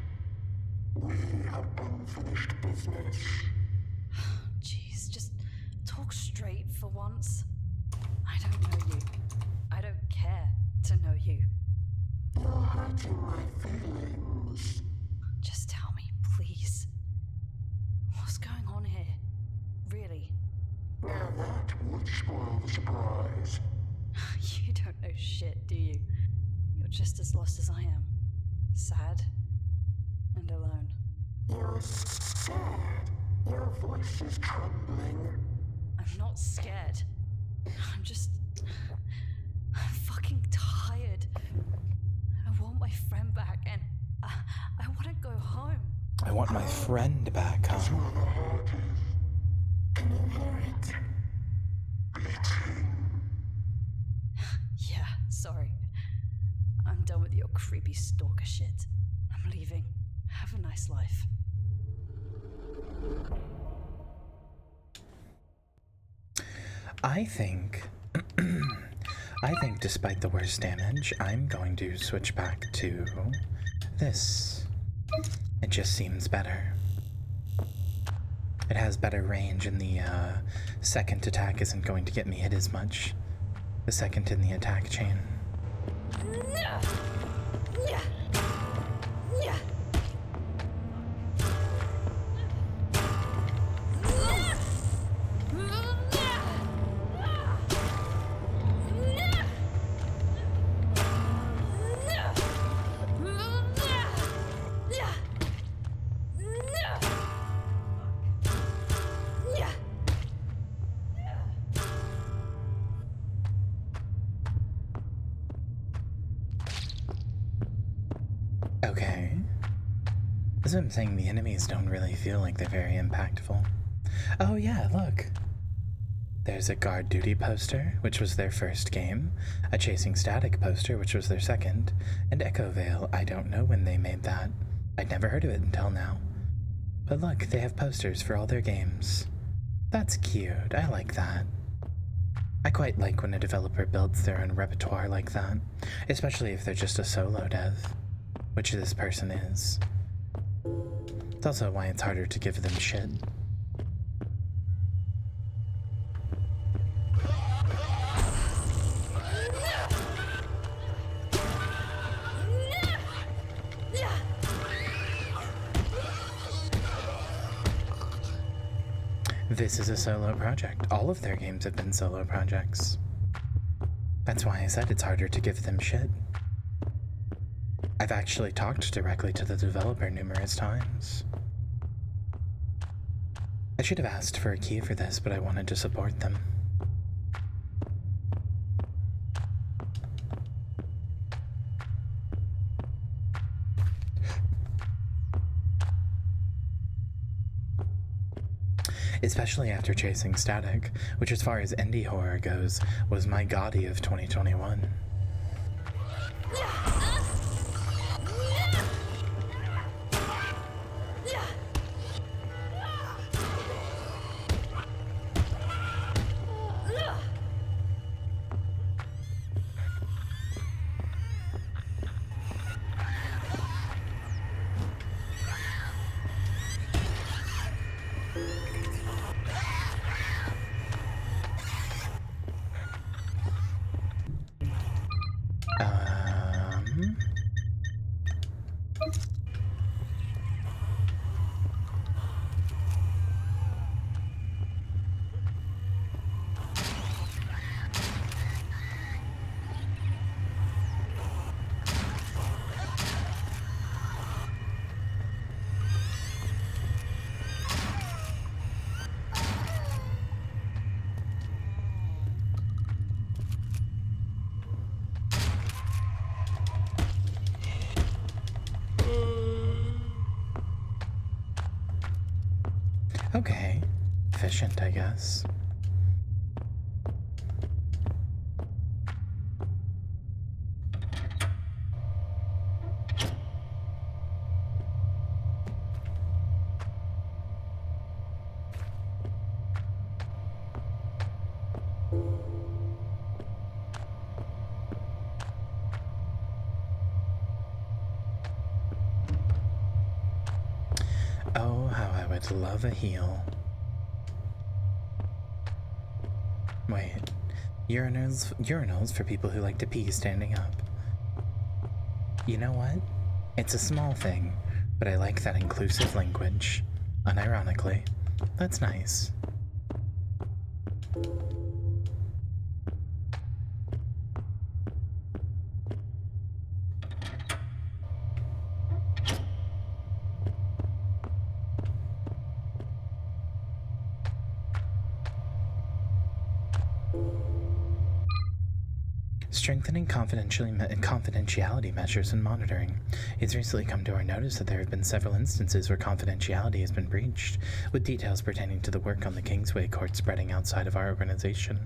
We have unfinished business. Jeez, just talk straight for once. I don't know you. I don't care to know you. You're hurting my feelings. Just tell me, please. What's going on here? Really? Now that would spoil the surprise. You don't know shit, do you? You're just as lost as I am. Sad and alone. You're sad. Your voice is trembling. I'm not I want my friend back, huh? Can you hear it? Yeah, sorry. I'm done with your creepy stalker shit. I'm leaving. Have a nice life. I think despite the worst damage, I'm going to switch back to this. It just seems better. It has better range, and the second attack isn't going to get me hit as much. The second in the attack chain. Okay. That's what I'm saying, the enemies don't really feel like they're very impactful. Oh yeah, look! There's a guard duty poster, which was their first game, a chasing static poster, which was their second, and Echo Veil, I don't know when they made that. I'd never heard of it until now. But look, they have posters for all their games. That's cute, I like that. I quite like when a developer builds their own repertoire like that, especially if they're just a solo dev, which this person is. It's also why it's harder to give them shit. This is a solo project. All of their games have been solo projects. That's why I said it's harder to give them shit. I've actually talked directly to the developer numerous times. I should have asked for a key for this, but I wanted to support them. Especially after chasing Static, which as far as indie horror goes, was my Gaudi of 2021. Okay, efficient, I guess. Oh, how I would love a heal. Wait, urinals for people who like to pee standing up. You know what? It's a small thing, but I like that inclusive language. Unironically, that's nice. Strengthening confidentiality measures and monitoring. It's recently come to our notice that there have been several instances where confidentiality has been breached, with details pertaining to the work on the Kingsway Court spreading outside of our organization.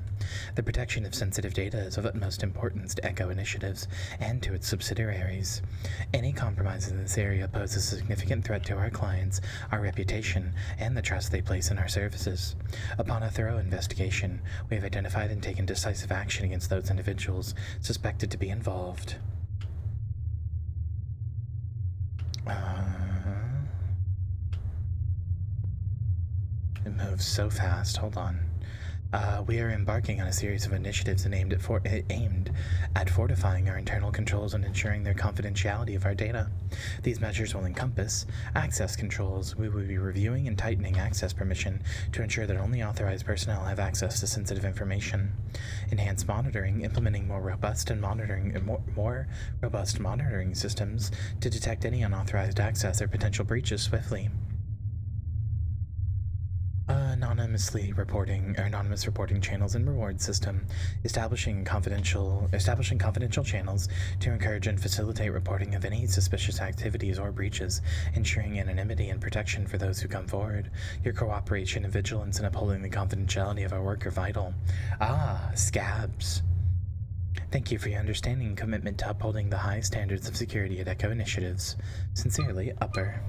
The protection of sensitive data is of utmost importance to Echo Initiatives and to its subsidiaries. Any compromise in this area poses a significant threat to our clients, our reputation, and the trust they place in our services. Upon a thorough investigation, we have identified and taken decisive action against those individuals suspected to be involved. It moves so fast. Hold on. We are embarking on a series of initiatives aimed at fortifying our internal controls and ensuring their confidentiality of our data. These measures will encompass access controls. We will be reviewing and tightening access permission to ensure that only authorized personnel have access to sensitive information. Enhanced monitoring, implementing more robust monitoring systems to detect any unauthorized access or potential breaches swiftly. Anonymous reporting channels and reward system, establishing confidential channels to encourage and facilitate reporting of any suspicious activities or breaches, ensuring anonymity and protection for those who come forward. Your cooperation and vigilance in upholding the confidentiality of our work are vital. Scabs. Thank you for your understanding and commitment to upholding the high standards of security at Echo Initiatives. Sincerely, Upper.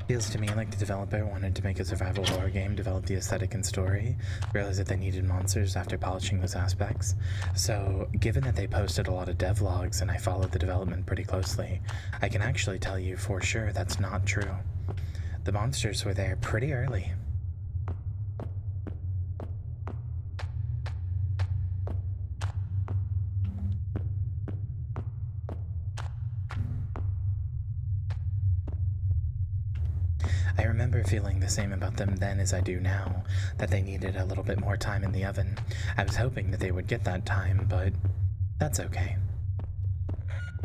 Feels to me like the developer wanted to make a survival horror game, develop the aesthetic and story, realized that they needed monsters after polishing those aspects. So, given that they posted a lot of devlogs and I followed the development pretty closely, I can actually tell you for sure that's not true. The monsters were there pretty early. I remember feeling the same about them then as I do now, that they needed a little bit more time in the oven. I was hoping that they would get that time, but that's okay.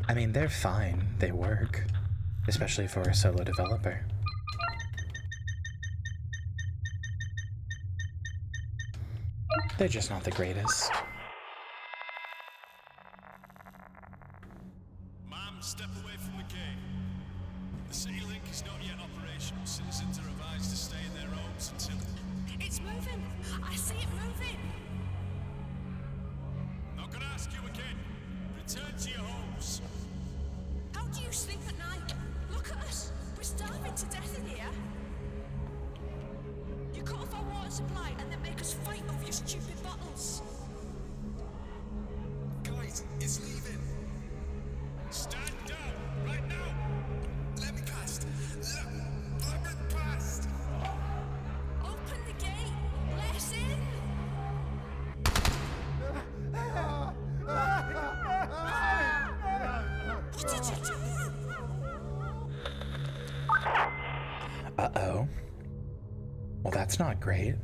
I mean, they're fine, they work, especially for a solo developer. They're just not the greatest. Ma'am, step away from the gate. The city link is not yet operational. Citizens are advised to stay in their homes until... It's moving! I see it moving! Not gonna ask you again. Return to your homes. How do you sleep at night? Look at us! We're starving to death in here! You cut off our water supply and then make us fight over your stupid bottles! Guys, it's leaving. Stand down, right now! Let me past! Let me past! Open the gate! Let us in! What did you do? Uh-oh. Well, that's not great.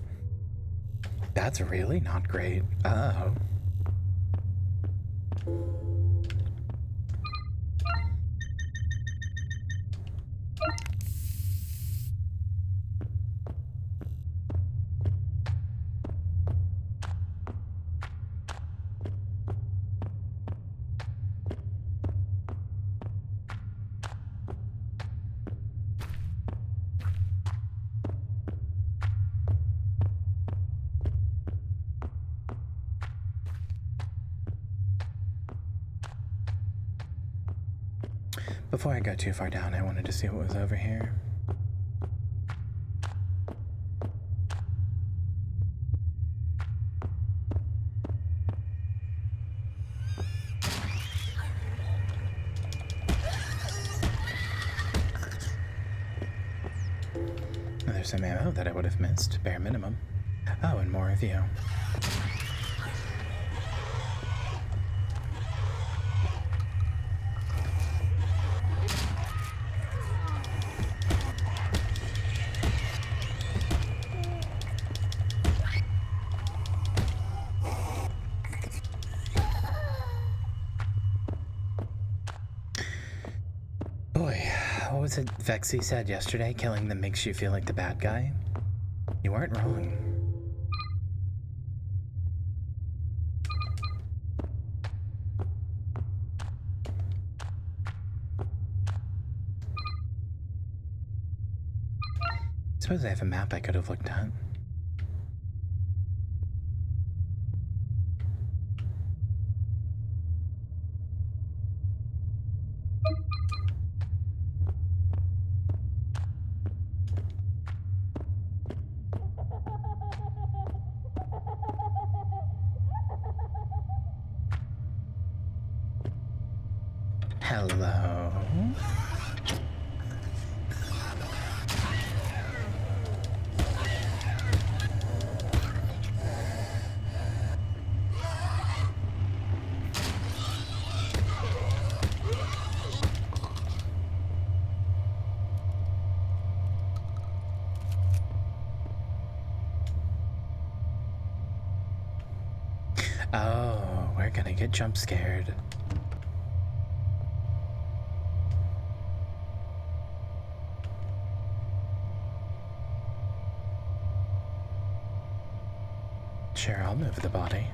That's really not great. Uh-oh. Before I got too far down, I wanted to see what was over here. There's some ammo that I would have missed, bare minimum. Oh, and more of you. Boy, what was it Vexy said yesterday? Killing them makes you feel like the bad guy? You weren't wrong. Suppose I have a map I could have looked at. Hello? Oh, we're gonna get jump scared. Sure, I'll move the body.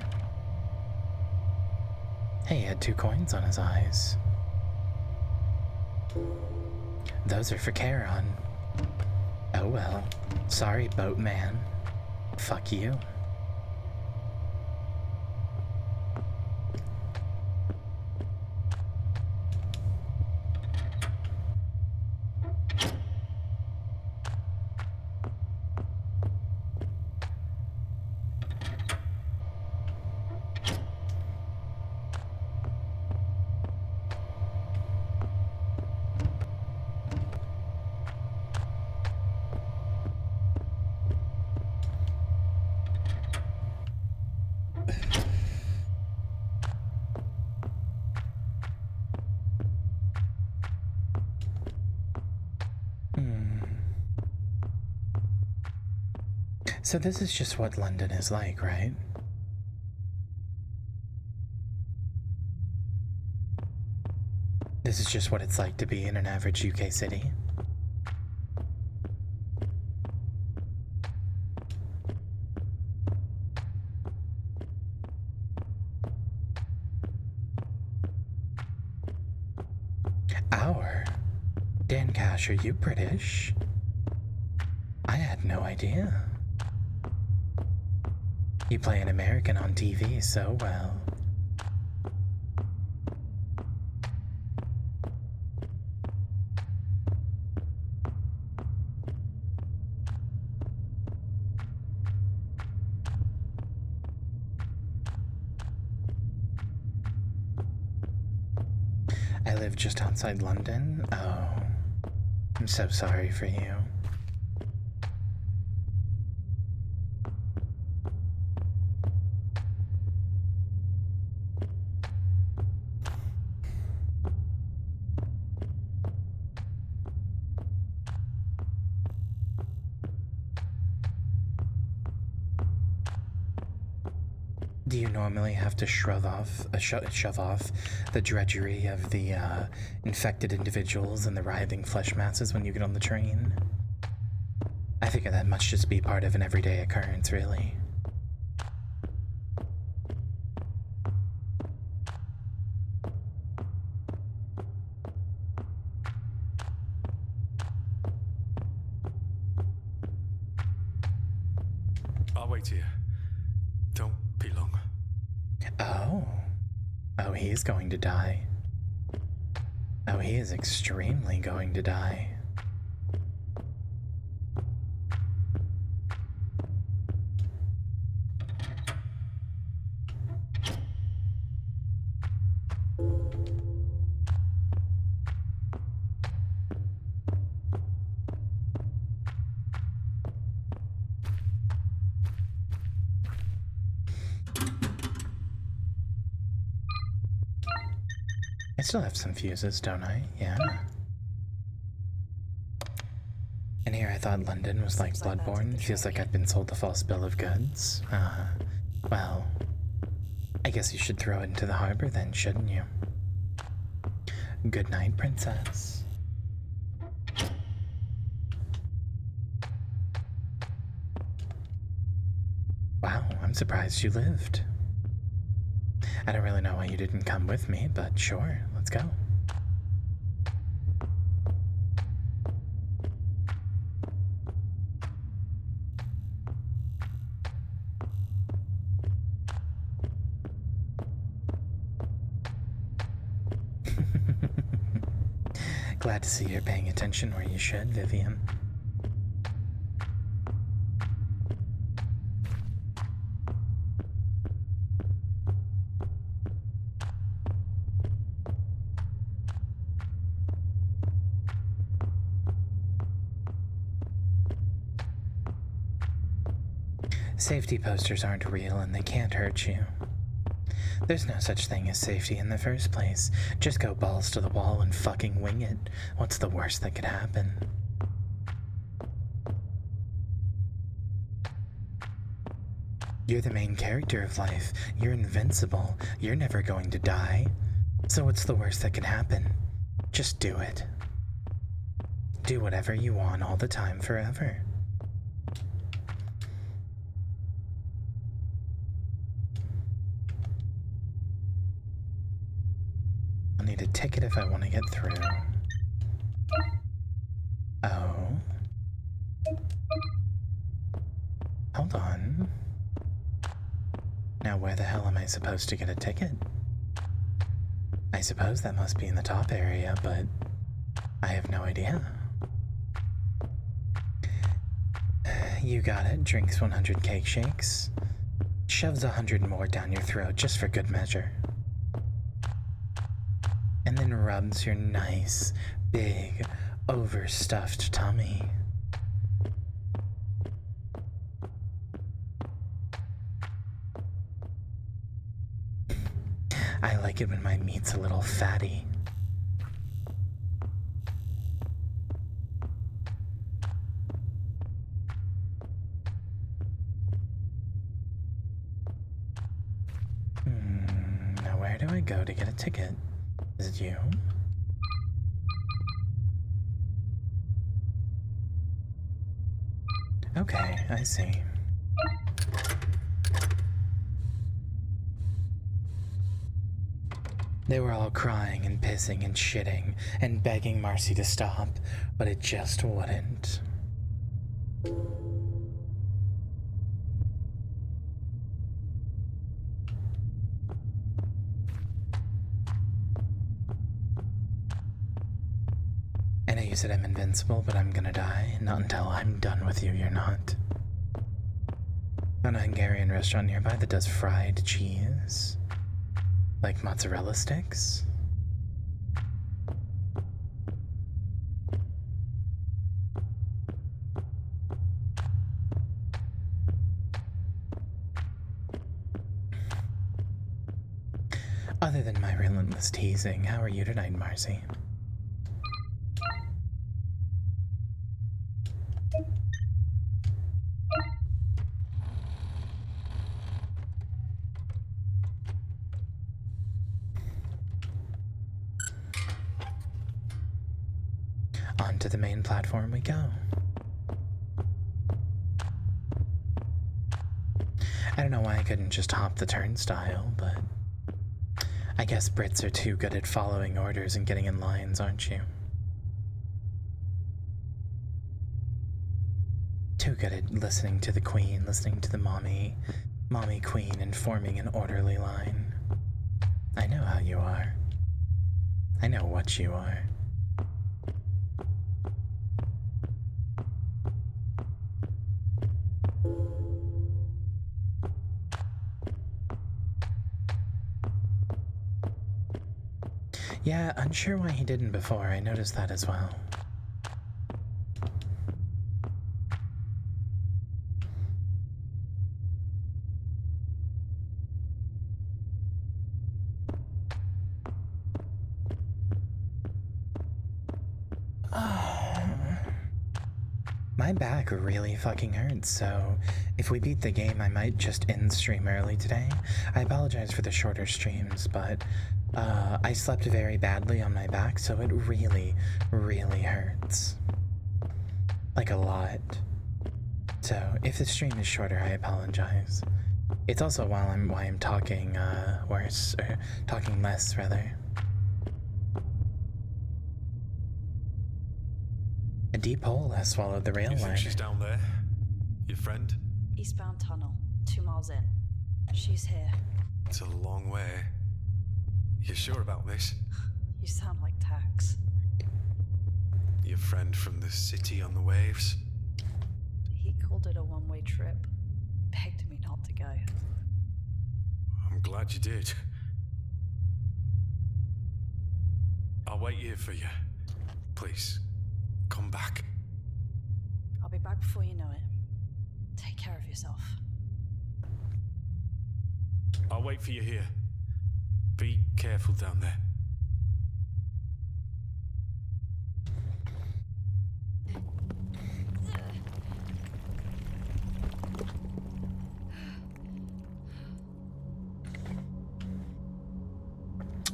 Hey, he had 2 coins on his eyes. Those are for Charon. Oh well. Sorry, boatman. Fuck you. So this is just what London is like, right? This is just what it's like to be in an average UK city? Our? Dan Cash, are you British? I had no idea. You play an American on TV so well. I live just outside London. Oh, I'm so sorry for you. Do you normally have to shove off the drudgery of the infected individuals and the writhing flesh masses when you get on the train? I figure that must just be part of an everyday occurrence, really. I'll wait here. Don't be long. Oh. Oh, he's going to die. Oh, he is extremely going to die. I still have some fuses, don't I? Yeah. And here I thought London was like Bloodborne. Feels like I've been sold a false bill of goods. Well, I guess you should throw it into the harbor then, shouldn't you? Good night, princess. I'm surprised you lived. I don't really know why you didn't come with me, but sure, let's go. Glad to see you're paying attention where you should, Vivian. Safety posters aren't real and they can't hurt you. There's no such thing as safety in the first place. Just go balls to the wall and fucking wing it. What's the worst that could happen? You're the main character of life. You're invincible. You're never going to die. So what's the worst that can happen? Just do it. Do whatever you want all the time forever. I'll need a ticket if I want to get through. Oh. Hold on. Now where the hell am I supposed to get a ticket? I suppose that must be in the top area, but I have no idea. You got it. Drinks 100 cake shakes. Shoves 100 more down your throat just for good measure. And then rubs your nice, big, overstuffed tummy. I like it when my meat's a little fatty. Now where do I go to get a ticket? Is it you? Okay, I see. They were all crying and pissing and shitting and begging Marcy to stop, but it just wouldn't. I know you said I'm invincible, but I'm gonna die. Not until I'm done with you, you're not. Found a Hungarian restaurant nearby that does fried cheese. Like mozzarella sticks? Other than my relentless teasing, how are you tonight, Marcy? Onto the main platform we go. I don't know why I couldn't just hop the turnstile, but I guess Brits are too good at following orders and getting in lines, aren't you? Too good at listening to the queen, listening to the mommy queen, and forming an orderly line. I know how you are. I know what you are. Yeah, unsure why he didn't before. I noticed that as well. My back really fucking hurts, so if we beat the game, I might just end stream early today. I apologize for the shorter streams, but I slept very badly on my back, so it really, really hurts. Like a lot. So if the stream is shorter, I apologize. It's also why I'm talking worse, or talking less rather. A deep hole has swallowed the rail You think line. she's down there? Your friend? Eastbound tunnel, 2 miles in. She's here. It's a long way. You sure about this? You sound like Tax. Your friend from the city on the waves? He called it a one-way trip. Begged me not to go. I'm glad you did. I'll wait here for you. Please, come back. I'll be back before you know it. Take care of yourself. I'll wait for you here. Be careful down there.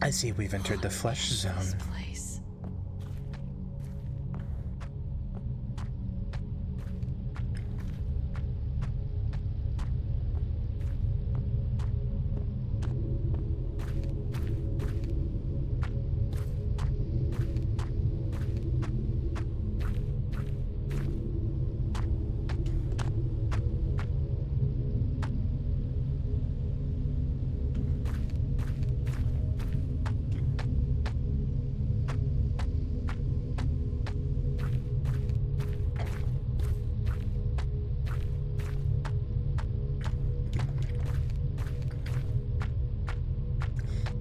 I see we've entered the flesh zone. Place.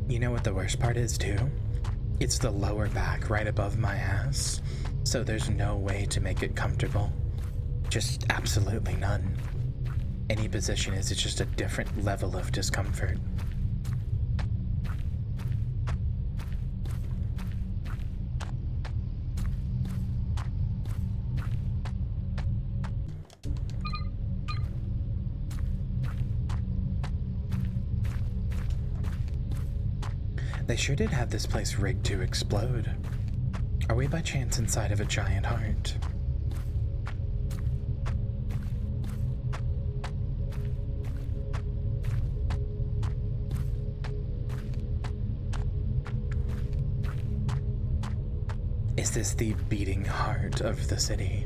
You know what the worst part is, too? It's the lower back right above my ass, so there's no way to make it comfortable. Just absolutely none. Any position is just a different level of discomfort. They sure did have this place rigged to explode. Are we by chance inside of a giant heart? Is this the beating heart of the city?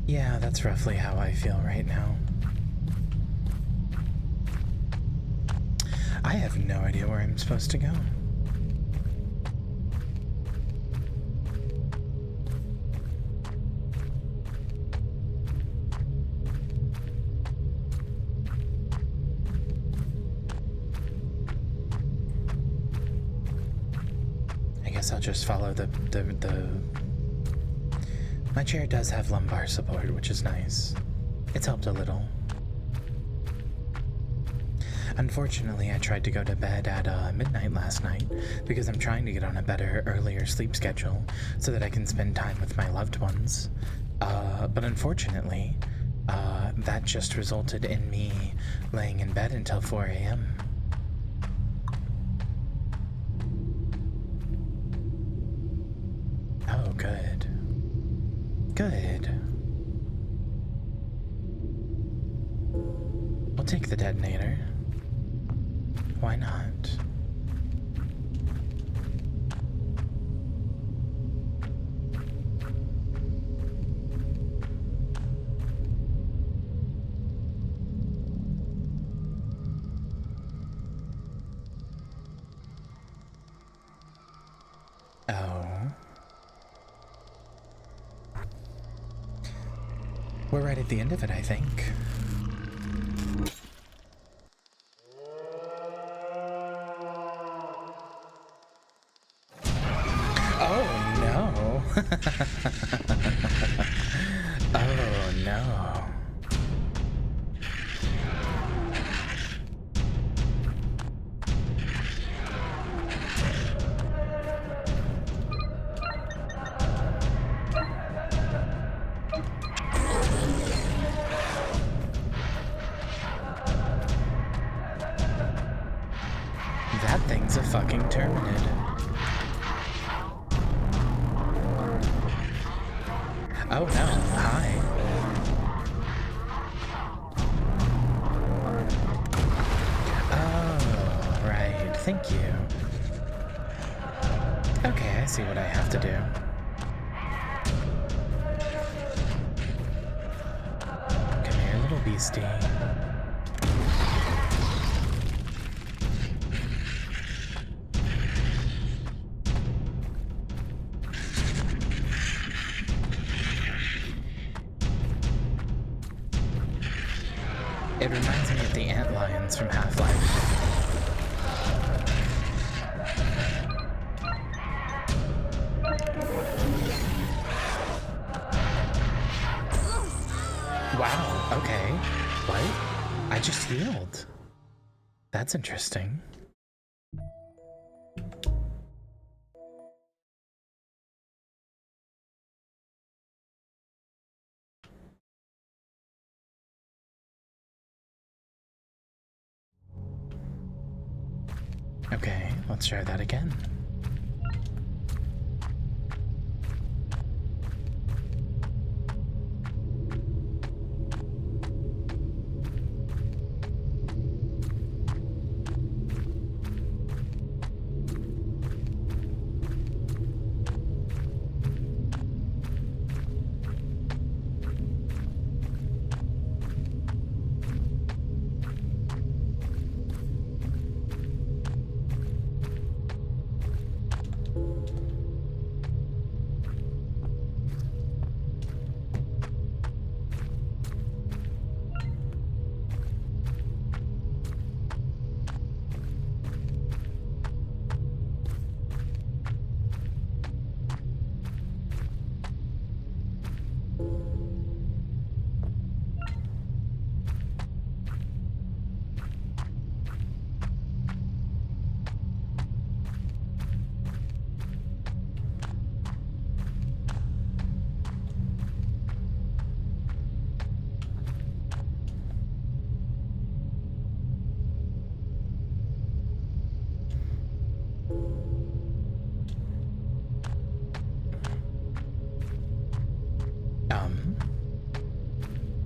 Yeah, that's roughly how I feel right now. I have no idea where I'm supposed to go. I guess I'll just follow the My chair does have lumbar support, which is nice. It's helped a little. Unfortunately, I tried to go to bed at midnight last night because I'm trying to get on a better, earlier sleep schedule so that I can spend time with my loved ones. But unfortunately, that just resulted in me laying in bed until 4 a.m. Oh, good. Good. We'll take the detonator. Why not? Oh. We're right at the end of it, I think. Oh no. fucking terminid. Oh no, hi. Oh, right, thank you. Okay, I see what I have to do. Come here, little beastie. It reminds me of the antlions from Half-Life. Wow, okay. What? I just healed. That's interesting. Okay, let's try that again.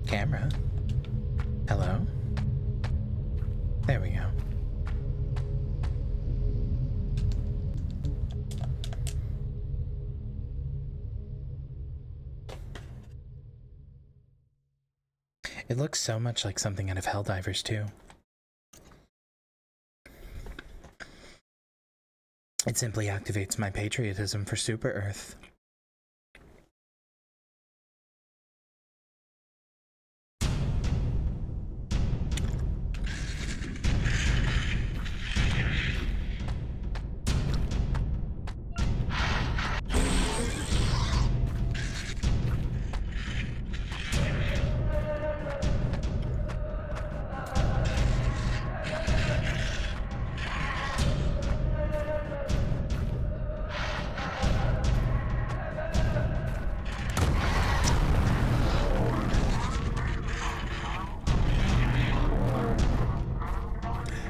Camera? Hello? There we go. It looks so much like something out of Helldivers, too. It simply activates my patriotism for Super Earth.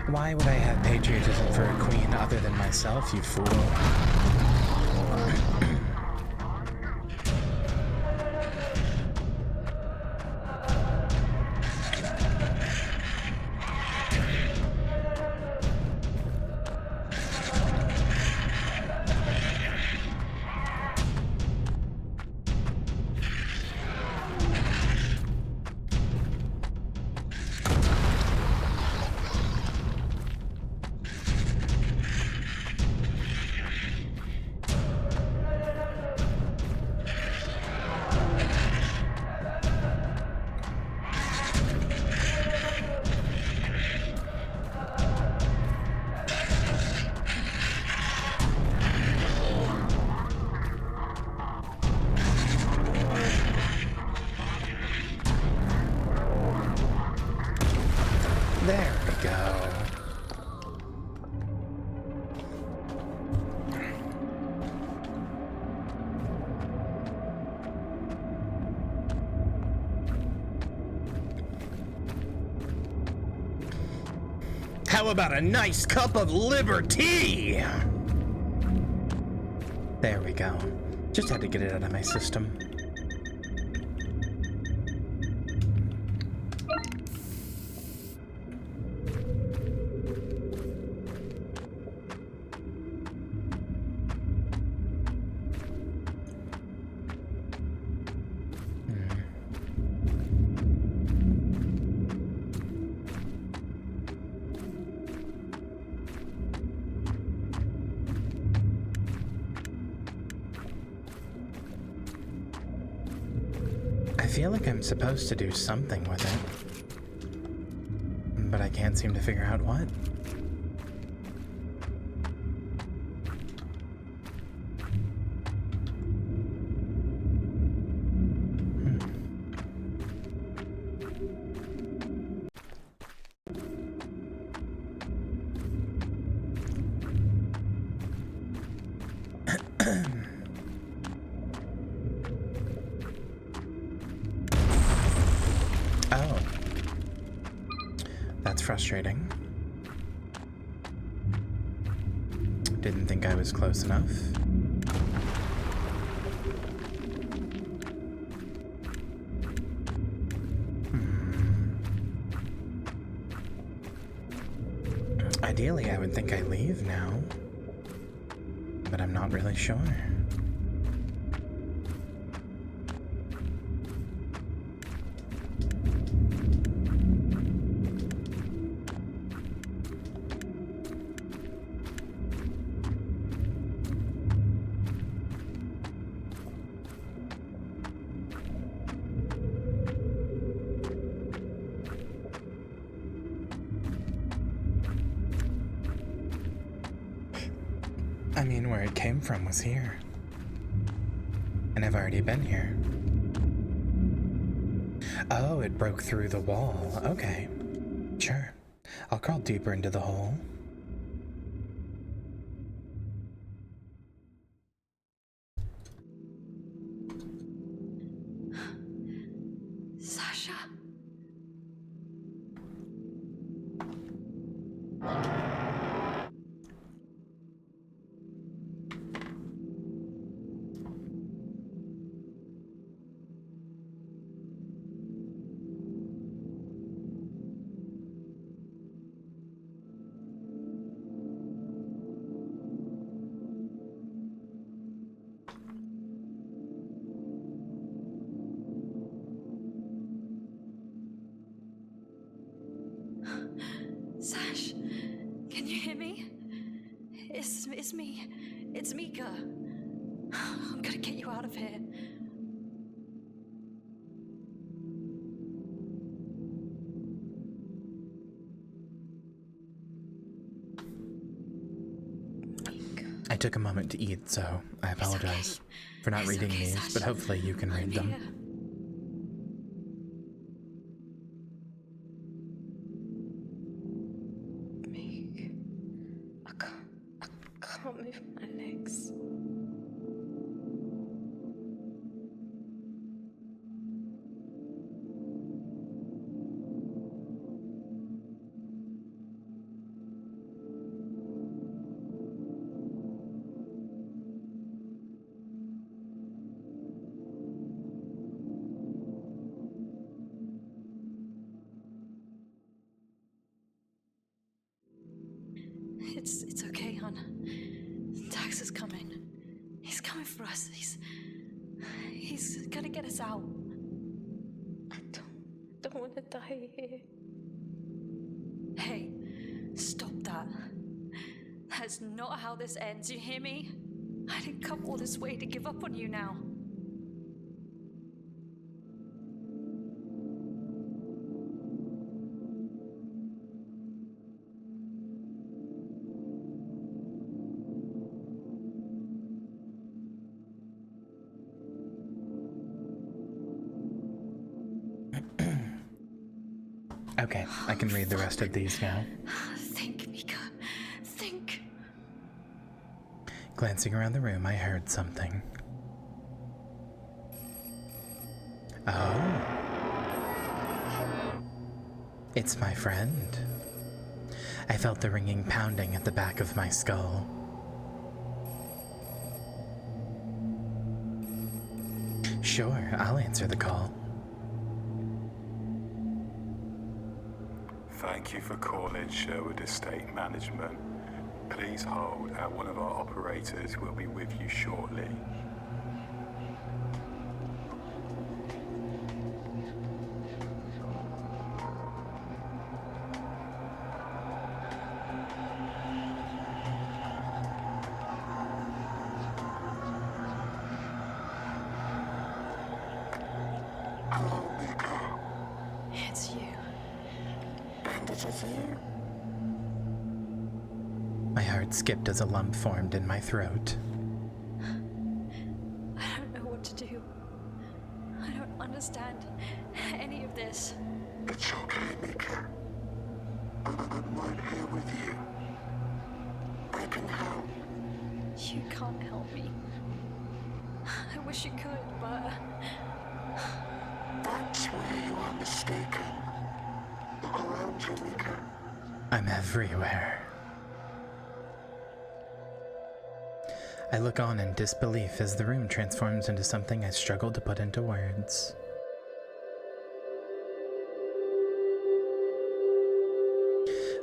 Why would I have patriotism for a queen other than myself, you fool? There we go. How about a nice cup of liberty? There we go. Just had to get it out of my system. I feel like I'm supposed to do something with it, but I can't seem to figure out what. Oh. That's frustrating. Didn't think I was close enough. Ideally, I would think I leave now, but I'm not really sure. I mean, where it came from was here. And I've already been here. Oh, it broke through the wall. Okay. Sure. I'll crawl deeper into the hole. Sasha. Sash, can you hear me? It's me. It's Mika. I'm gonna get you out of here. I took a moment to eat, so I apologize for not reading these, Sasha. but hopefully you can read them. Here. I can't move my legs. It's okay, hon. Dax is coming. He's coming for us. He's gonna get us out. I don't want to die here. Hey, stop that. That's not how this ends, you hear me? I didn't come all this way to give up on you now. Okay, I can read the rest of these now. Think, Mika. Think. Glancing around the room, I heard something. Oh. It's my friend. I felt the ringing pounding at the back of my skull. Sure, I'll answer the call. Thank you for calling Sherwood Estate Management. Please hold, and one of our operators will be with you shortly. It's you. And it is you. My heart skipped as a lump formed in my throat. I don't know what to do. I don't understand any of this. It's okay, Mika. I'm right here with you. I can help. You can't help me. I wish you could, but... That's where you are mistaken. Look around you, Mika. I'm everywhere. I look on in disbelief as the room transforms into something I struggle to put into words.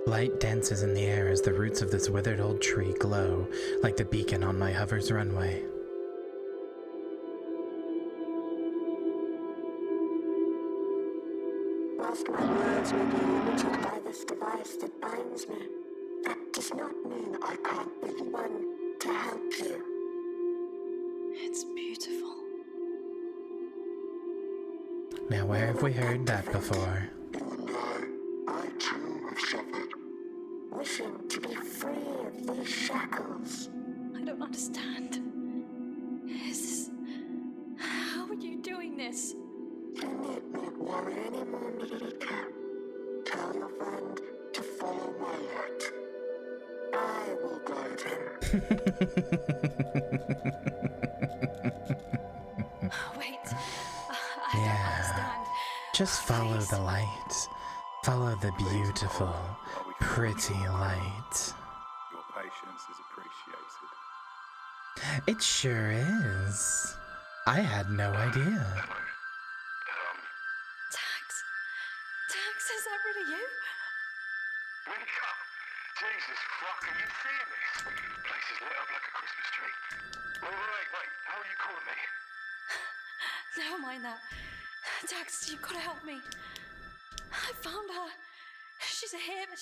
Light dances in the air as the roots of this withered old tree glow like the beacon on my hover's runway. Whilst my words may be limited by this device that binds me, that does not mean I can't be the one to help you. It's beautiful. Now where have we heard that before? You and I too have suffered, wishing to be free of these shackles. I don't understand. Is this... How are you doing this? You need not worry anymore, Mika. Tell your friend to follow my light. I will guide him. Wait. I don't understand. Just follow the light. Follow the beautiful, pretty light. Your patience is appreciated. It sure is. I had no idea. Tax, is that really you? Mika! Jesus fuck, are you seeing this? Place is lit up like a Christmas tree. Wait, how are you calling me? Never mind that. Tax, you gotta help me. I found her. She's here, but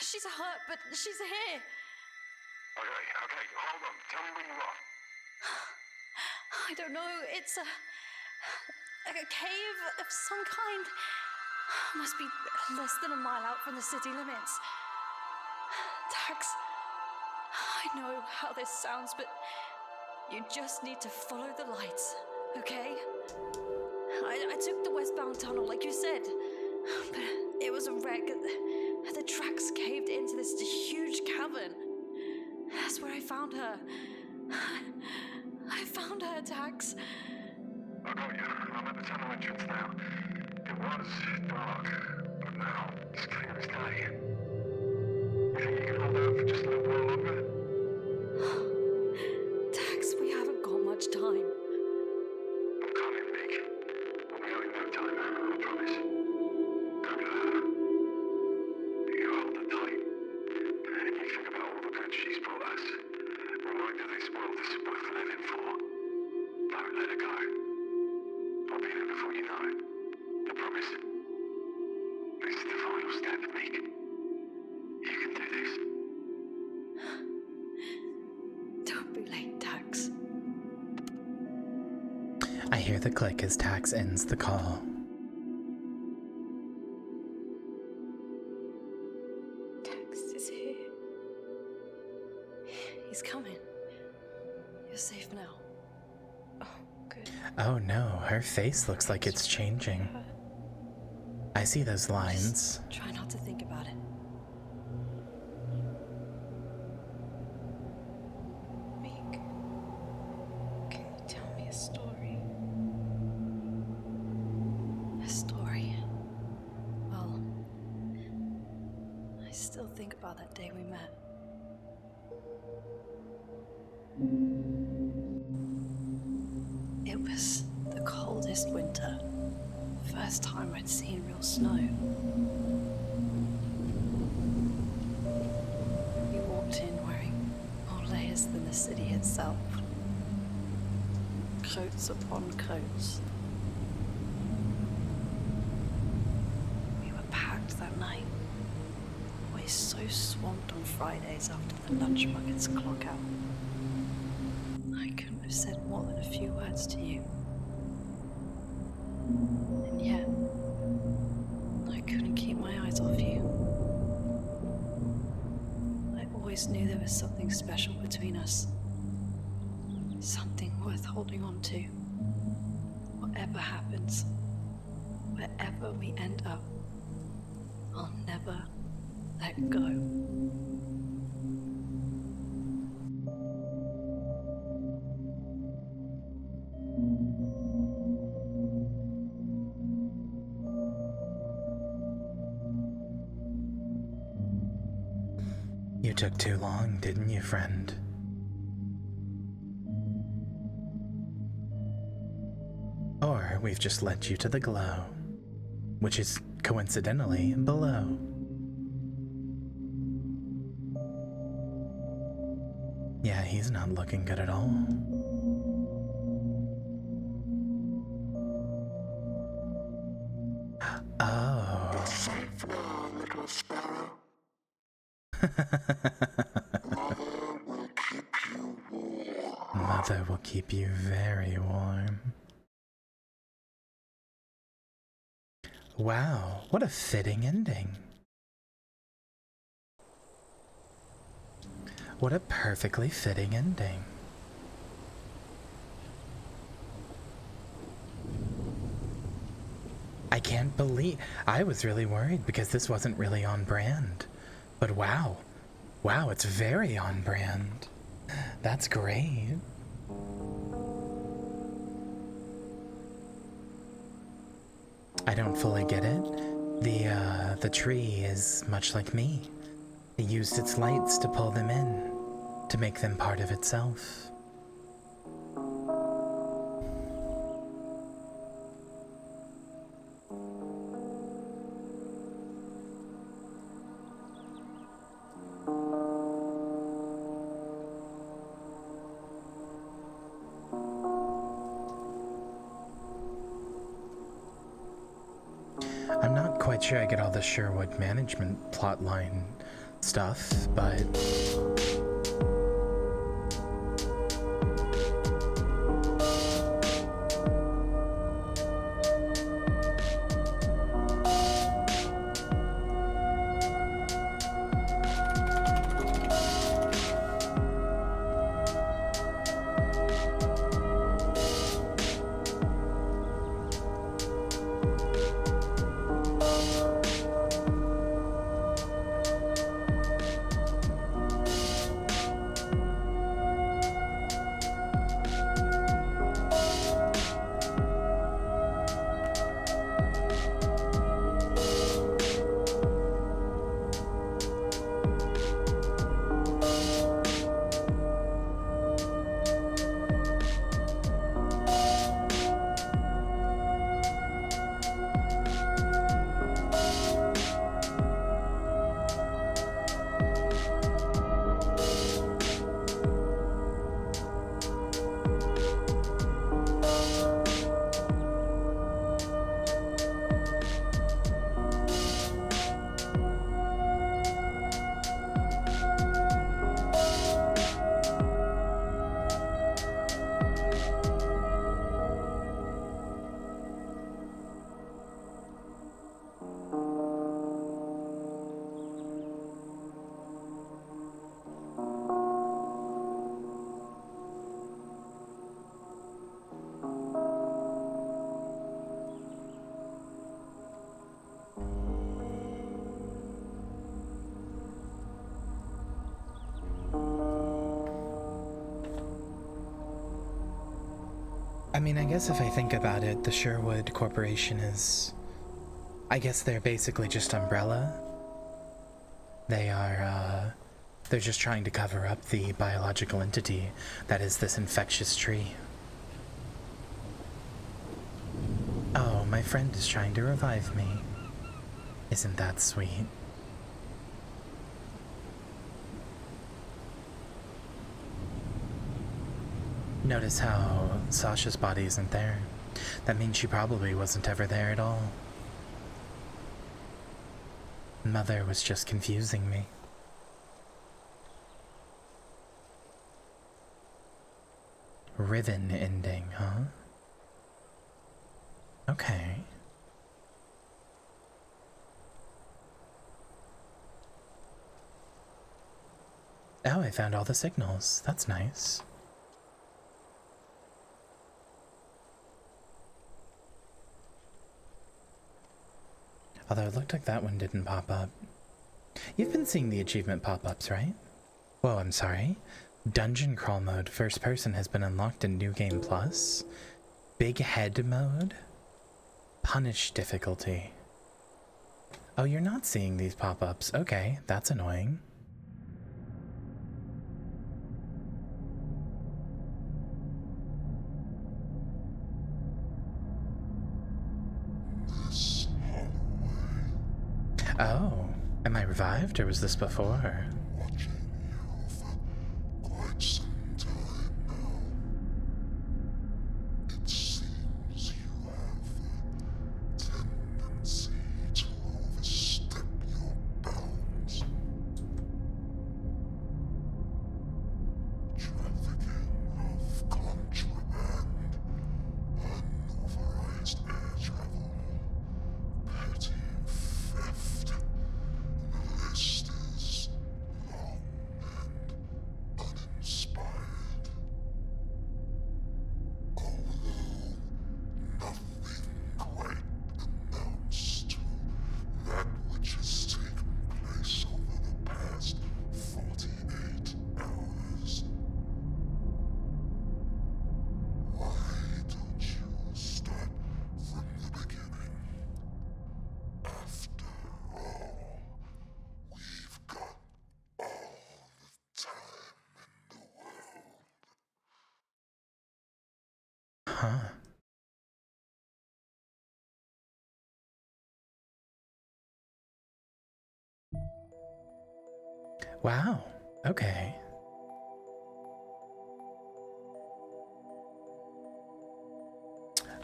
she's hurt, but she's here. Okay, hold on. Tell me where you are. I don't know. It's a cave of some kind. Must be less than a mile out from the city limits. Tax, I know how this sounds, but you just need to follow the lights, okay? I took the westbound tunnel, like you said, but it was a wreck. The tracks caved into this huge cavern. That's where I found her. I found her, Tax. I got you. I'm at the tunnel entrance now. It was dark, but now it's clear as day. You think you can hold out for just a little while longer? Tax, we haven't got much time. I'm coming, Mick. We'll be out in no time, I promise. Go to her. You hold her tight. And you think about all the good she's brought us. Remind her this world is worth living for. Don't let her go. I'll be there before you know it. I promise. This is the final step, Mick. You can do this. Don't be late, Tax. I hear the click as Tax ends the call. Tax is here. He's coming. You're safe now. Oh, good. Oh no, her face looks like it's changing. I see those lines. Try not to think about it. Meek, can you tell me a story? A story. Well, I still think about that day we met. It was the coldest winter. First time I'd seen real snow. We walked in wearing more layers than the city itself. Coats upon coats. We were packed that night. Always so swamped on Fridays after the lunch buckets clock out. I couldn't have said more than a few words to you. And yet, I couldn't keep my eyes off you. I always knew there was something special between us. Something worth holding on to. Whatever happens, wherever we end up, I'll never let go. You took too long, didn't you, friend? Or we've just led you to the glow, which is coincidentally below. Yeah, he's not looking good at all. Oh. It's safe now, little sparrow. Mother will keep you warm. Mother will keep you very warm. Wow, what a fitting ending. What a perfectly fitting ending. I can't believe... I was really worried because this wasn't really on brand. But wow. Wow, it's very on brand. That's great. I don't fully get it. The tree is much like me. It used its lights to pull them in, to make them part of itself. I'm not quite sure I get all the Sherwood management plotline stuff, but... I mean, I guess if I think about it, the Sherwood Corporation is... I guess they're basically just Umbrella. They're just trying to cover up the biological entity that is this infectious tree. Oh, my friend is trying to revive me. Isn't that sweet? Notice how Sasha's body isn't there. That means she probably wasn't ever there at all. Mother was just confusing me. Riven ending, huh? Okay. Oh, I found all the signals. That's nice. Although it looked like that one didn't pop up. You've been seeing the achievement pop-ups, right? Whoa, I'm sorry. Dungeon crawl mode first person has been unlocked in New Game Plus. Big head mode. Punish difficulty. Oh, you're not seeing these pop-ups. Okay, that's annoying. Oh, am I revived or was this before? Watching you for quite some time now. It seems you have a tendency to overstep your bounds. Trafficking of contraband, unauthorized air travel, petty theft. The list is long and uninspired. Although nothing quite amounts to that which has taken place over the past 48 hours. Why don't you start from the beginning? After all, we've got all the time in the world. Huh. Wow. Okay.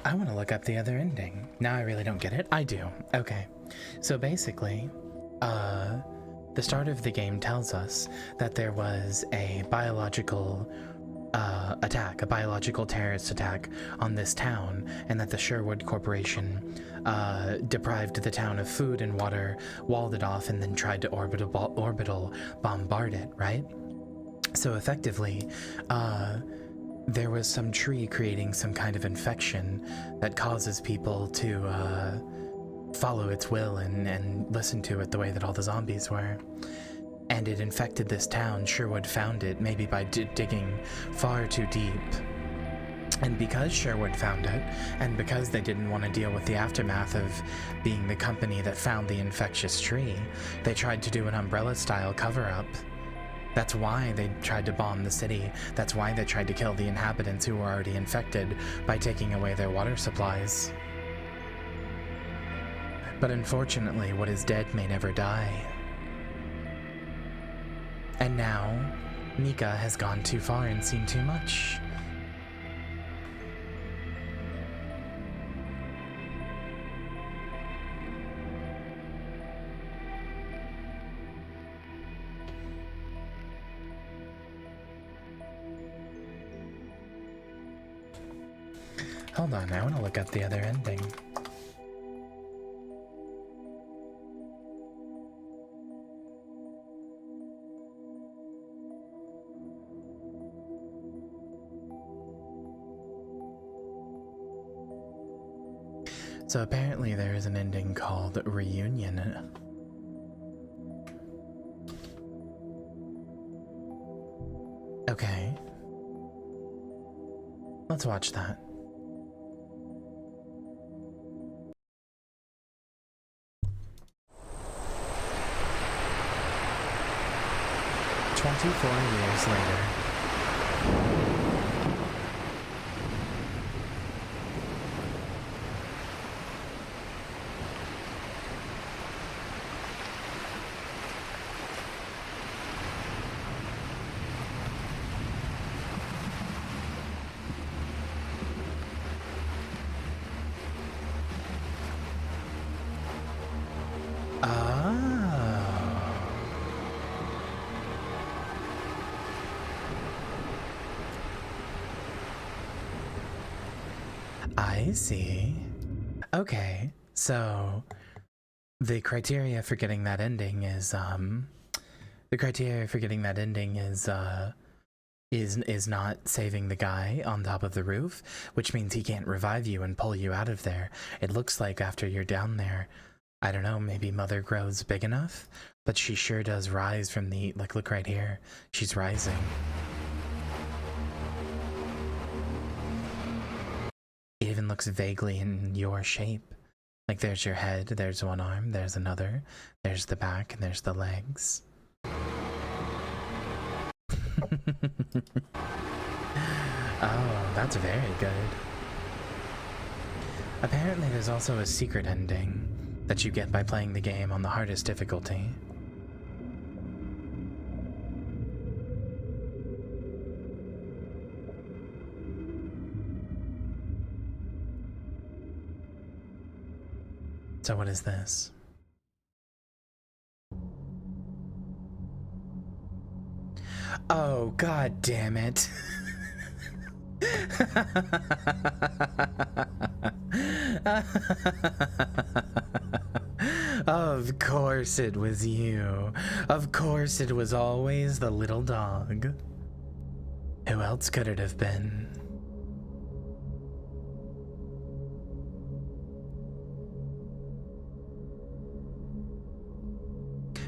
I want to look up the other ending. Now I really don't get it. I do. Okay. So basically, the start of the game tells us that there was a biological attack, a biological terrorist attack on this town, and that the Sherwood Corporation deprived the town of food and water, walled it off, and then tried to orbital bombard it, right? So effectively, there was some tree creating some kind of infection that causes people to follow its will and listen to it the way that all the zombies were. And it infected this town. Sherwood found it, maybe by digging far too deep. And because Sherwood found it, and because they didn't want to deal with the aftermath of being the company that found the infectious tree, they tried to do an Umbrella-style cover-up. That's why they tried to bomb the city. That's why they tried to kill the inhabitants who were already infected by taking away their water supplies. But unfortunately, what is dead may never die. And now, Mika has gone too far and seen too much. Hold on, I want to look up the other ending. So apparently there is an ending called Reunion. Okay. Let's watch that. 24 years later. I see. Okay, so the criteria for getting that ending is is not saving the guy on top of the roof, which means he can't revive you and pull you out of there. It looks like after you're down there, I don't know, maybe Mother grows big enough, but she sure does rise from the, like, look right here, she's rising. It even looks vaguely in your shape. Like, there's your head, there's one arm, there's another, there's the back, and there's the legs. Oh, that's very good. Apparently there's also a secret ending that you get by playing the game on the hardest difficulty. So what is this? Oh, god damn it. Of course it was you. Of course it was always the little dog. Who else could it have been?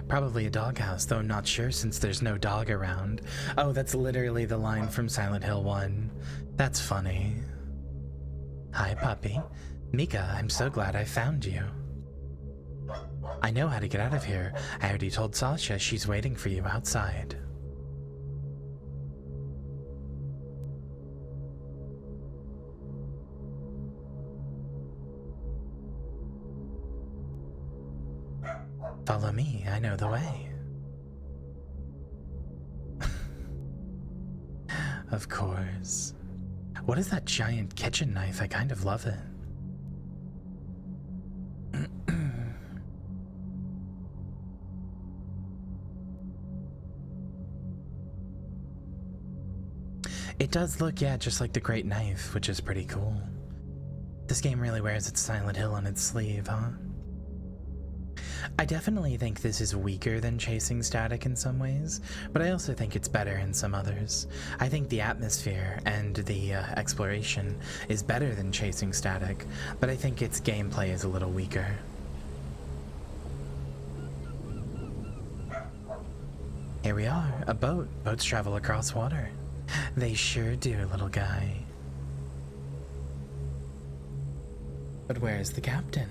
Probably a doghouse, though I'm not sure since there's no dog around. Oh, that's literally the line from Silent Hill 1. That's funny. Hi, puppy. Mika, I'm so glad I found you. I know how to get out of here. I already told Sasha she's waiting for you outside. Follow me, I know the way. Of course. What is that giant kitchen knife? I kind of love it. It does look, yeah, just like the Great Knife, which is pretty cool. This game really wears its Silent Hill on its sleeve, huh? I definitely think this is weaker than Chasing Static in some ways, but I also think it's better in some others. I think the atmosphere and the exploration is better than Chasing Static, but I think its gameplay is a little weaker. Here we are, a boat. Boats travel across water. They sure do, little guy. But where's the captain?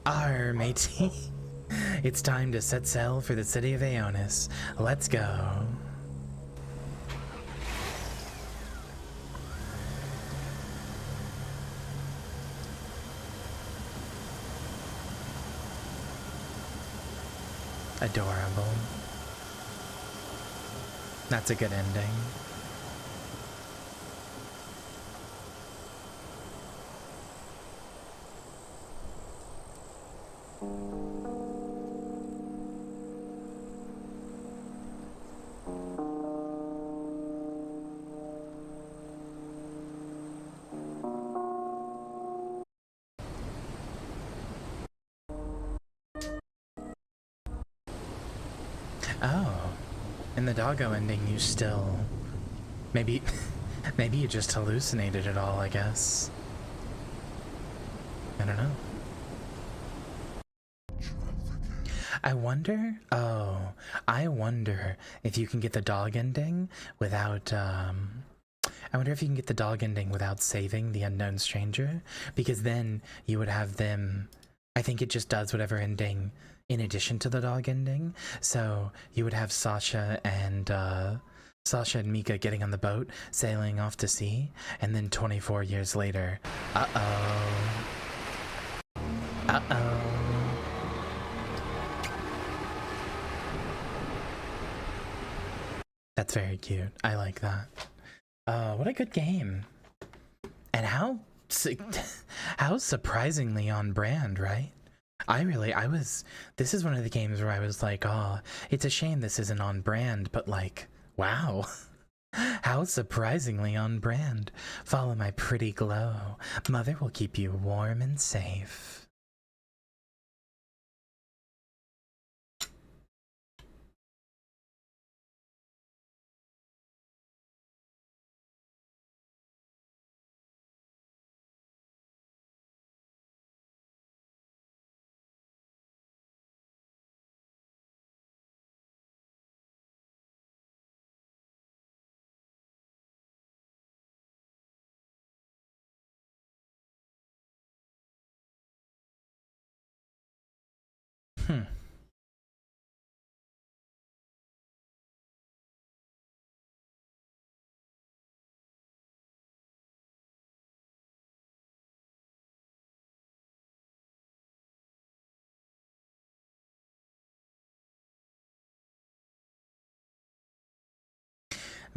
Arr, matey. It's time to set sail for the city of Aeonis. Let's go. Adorable. That's a good ending. Oh, in the doggo ending you still... Maybe you just hallucinated it all, I guess. I don't know. I wonder if you can get the dog ending without, I wonder if you can get the dog ending without saving the unknown stranger, because then you would have them I think it just does whatever ending in addition to the dog ending. So you would have Sasha and Mika getting on the boat, sailing off to sea, and then 24 years later, That's very cute. I like that. What a good game. And how surprisingly on brand, right? This is one of the games where I was like, oh, it's a shame this isn't on brand, but like, wow. How surprisingly on brand. Follow my pretty glow. Mother will keep you warm and safe.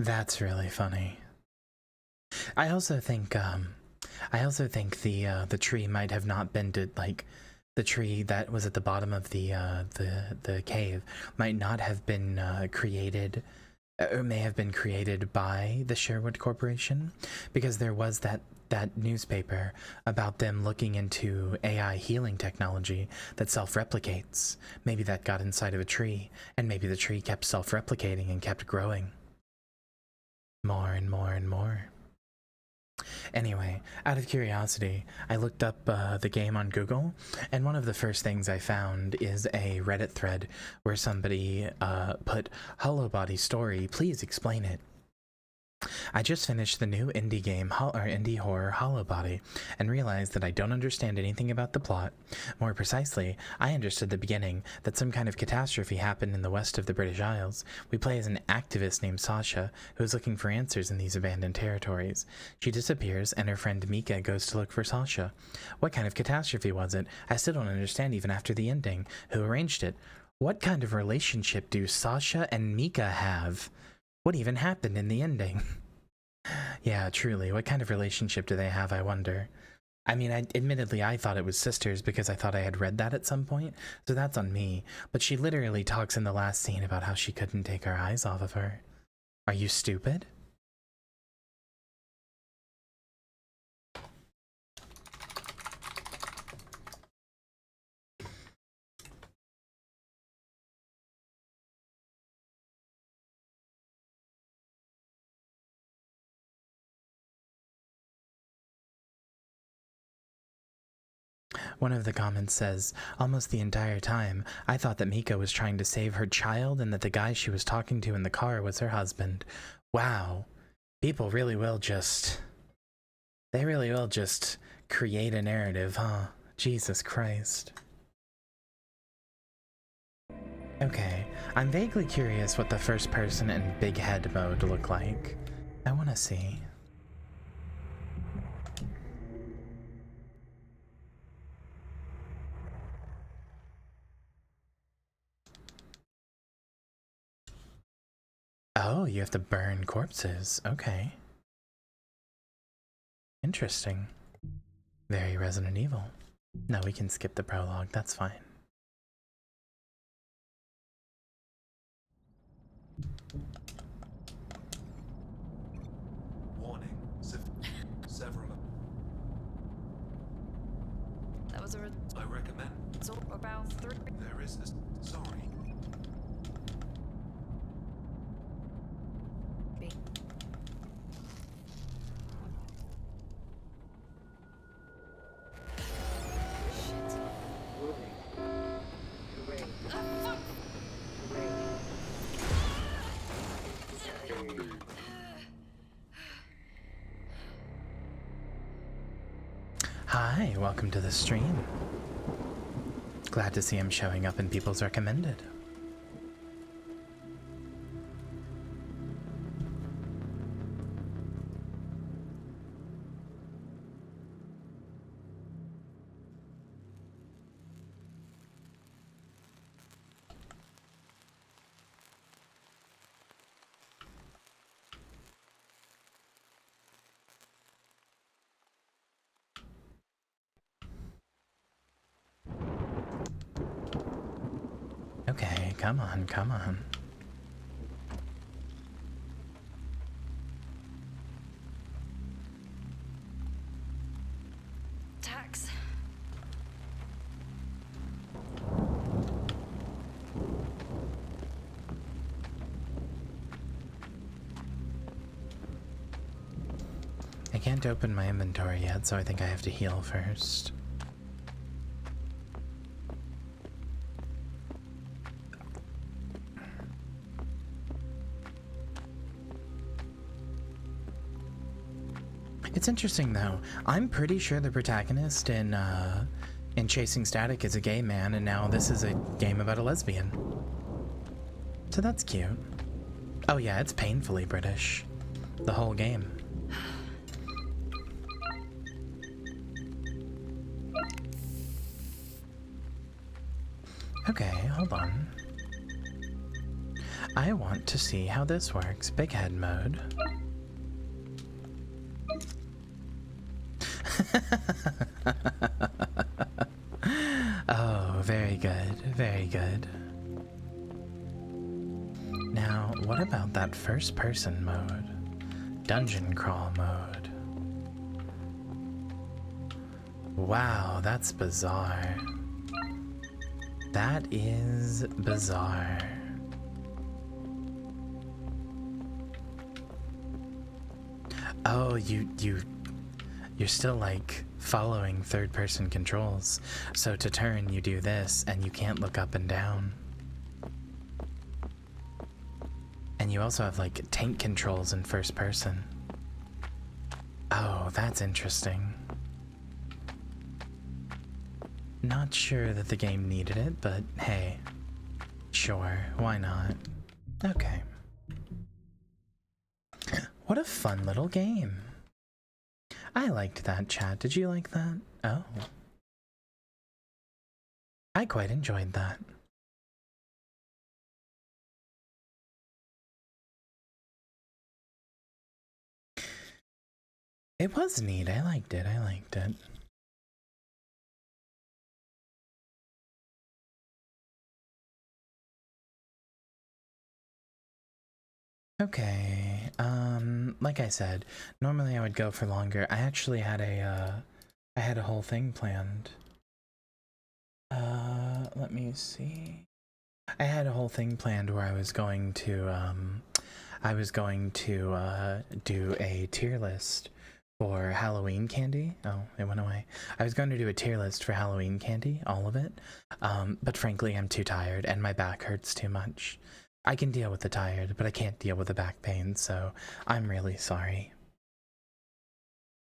That's really funny. I also think the tree might have not been like the tree that was at the bottom of the cave might not have been created, or may have been created by the Sherwood Corporation, because there was that newspaper about them looking into AI healing technology that self-replicates. Maybe that got inside of a tree, and maybe the tree kept self-replicating and kept growing. More and more and more. Anyway, out of curiosity, I looked up the game on Google, and one of the first things I found is a Reddit thread where somebody put, "Hollowbody story, please explain it." I just finished the new indie game, indie horror Hollowbody, and realized that I don't understand anything about the plot. More precisely, I understood the beginning, that some kind of catastrophe happened in the west of the British Isles. We play as an activist named Sasha, who is looking for answers in these abandoned territories. She disappears, and her friend Mika goes to look for Sasha. What kind of catastrophe was it? I still don't understand even after the ending. Who arranged it? What kind of relationship do Sasha and Mika have? What even happened in the ending? Yeah, truly, what kind of relationship do they have, I wonder? I mean, admittedly, I thought it was sisters because I thought I had read that at some point, so that's on me. But she literally talks in the last scene about how she couldn't take her eyes off of her. Are you stupid? One of the comments says, "Almost the entire time, I thought that Mika was trying to save her child and that the guy she was talking to in the car was her husband." Wow. People really will just... They really will just create a narrative, huh? Jesus Christ. Okay, I'm vaguely curious what the first person and big head mode look like. I want to see. Oh, you have to burn corpses. Okay. Interesting. Very Resident Evil. No, we can skip the prologue. That's fine. Warning. Several. That was I recommend. about 3. There is a... Sorry. Hi, welcome to the stream. Glad to see him showing up in people's recommended. Okay, come on, come on. Tax. I can't open my inventory yet, so I think I have to heal first. It's interesting though. I'm pretty sure the protagonist in Chasing Static is a gay man, and now this is a game about a lesbian. So that's cute. Oh yeah, it's painfully British. The whole game. Okay, hold on. I want to see how this works. Big head mode. Oh, very good, very good. Now, what about that first person mode? Dungeon crawl mode. Wow, that's bizarre. That is bizarre. Oh, you're still like following third-person controls. So to turn, you do this, and you can't look up and down. And you also have like tank controls in first person. Oh, that's interesting. Not sure that the game needed it, but hey, sure, why not? Okay. What a fun little game. I liked that, chat. Did you like that? Oh. I quite enjoyed that. It was neat. I liked it. I liked it. Okay, like I said, normally I would go for longer. I actually had I had a whole thing planned. Let me see. I had a whole thing planned where I was going to do a tier list for Halloween candy. Oh, it went away. I was going to do a tier list for Halloween candy, all of it. But frankly, I'm too tired and my back hurts too much. I can deal with the tired, but I can't deal with the back pain, so I'm really sorry.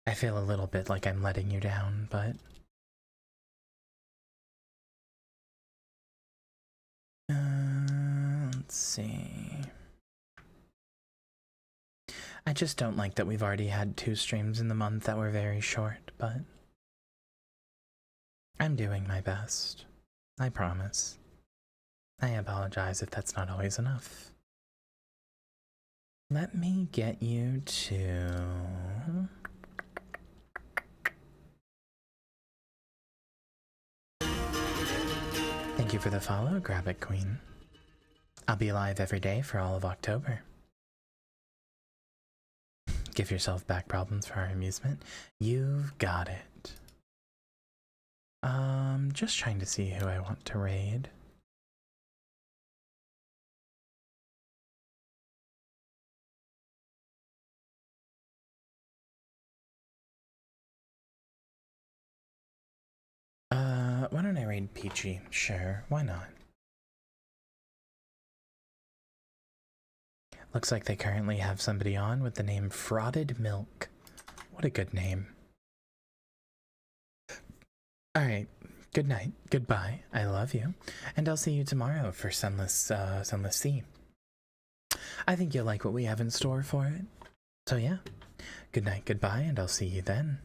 I feel a little bit like I'm letting you down, but... let's see... I just don't like that we've already had 2 streams in the month that were very short, but... I'm doing my best. I promise. I apologize if that's not always enough. Let me get you to... Thank you for the follow, Grab It Queen. I'll be live every day for all of October. Give yourself back problems for our amusement. You've got it. Just trying to see who I want to raid. Why don't I raid Peachy? Sure, why not? Looks like they currently have somebody on with the name Frauded Milk. What a good name. Alright, Good night, goodbye, I love you, and I'll see you tomorrow for Sunless Sea. I think you'll like what we have in store for it. So yeah, good night, goodbye, and I'll see you then.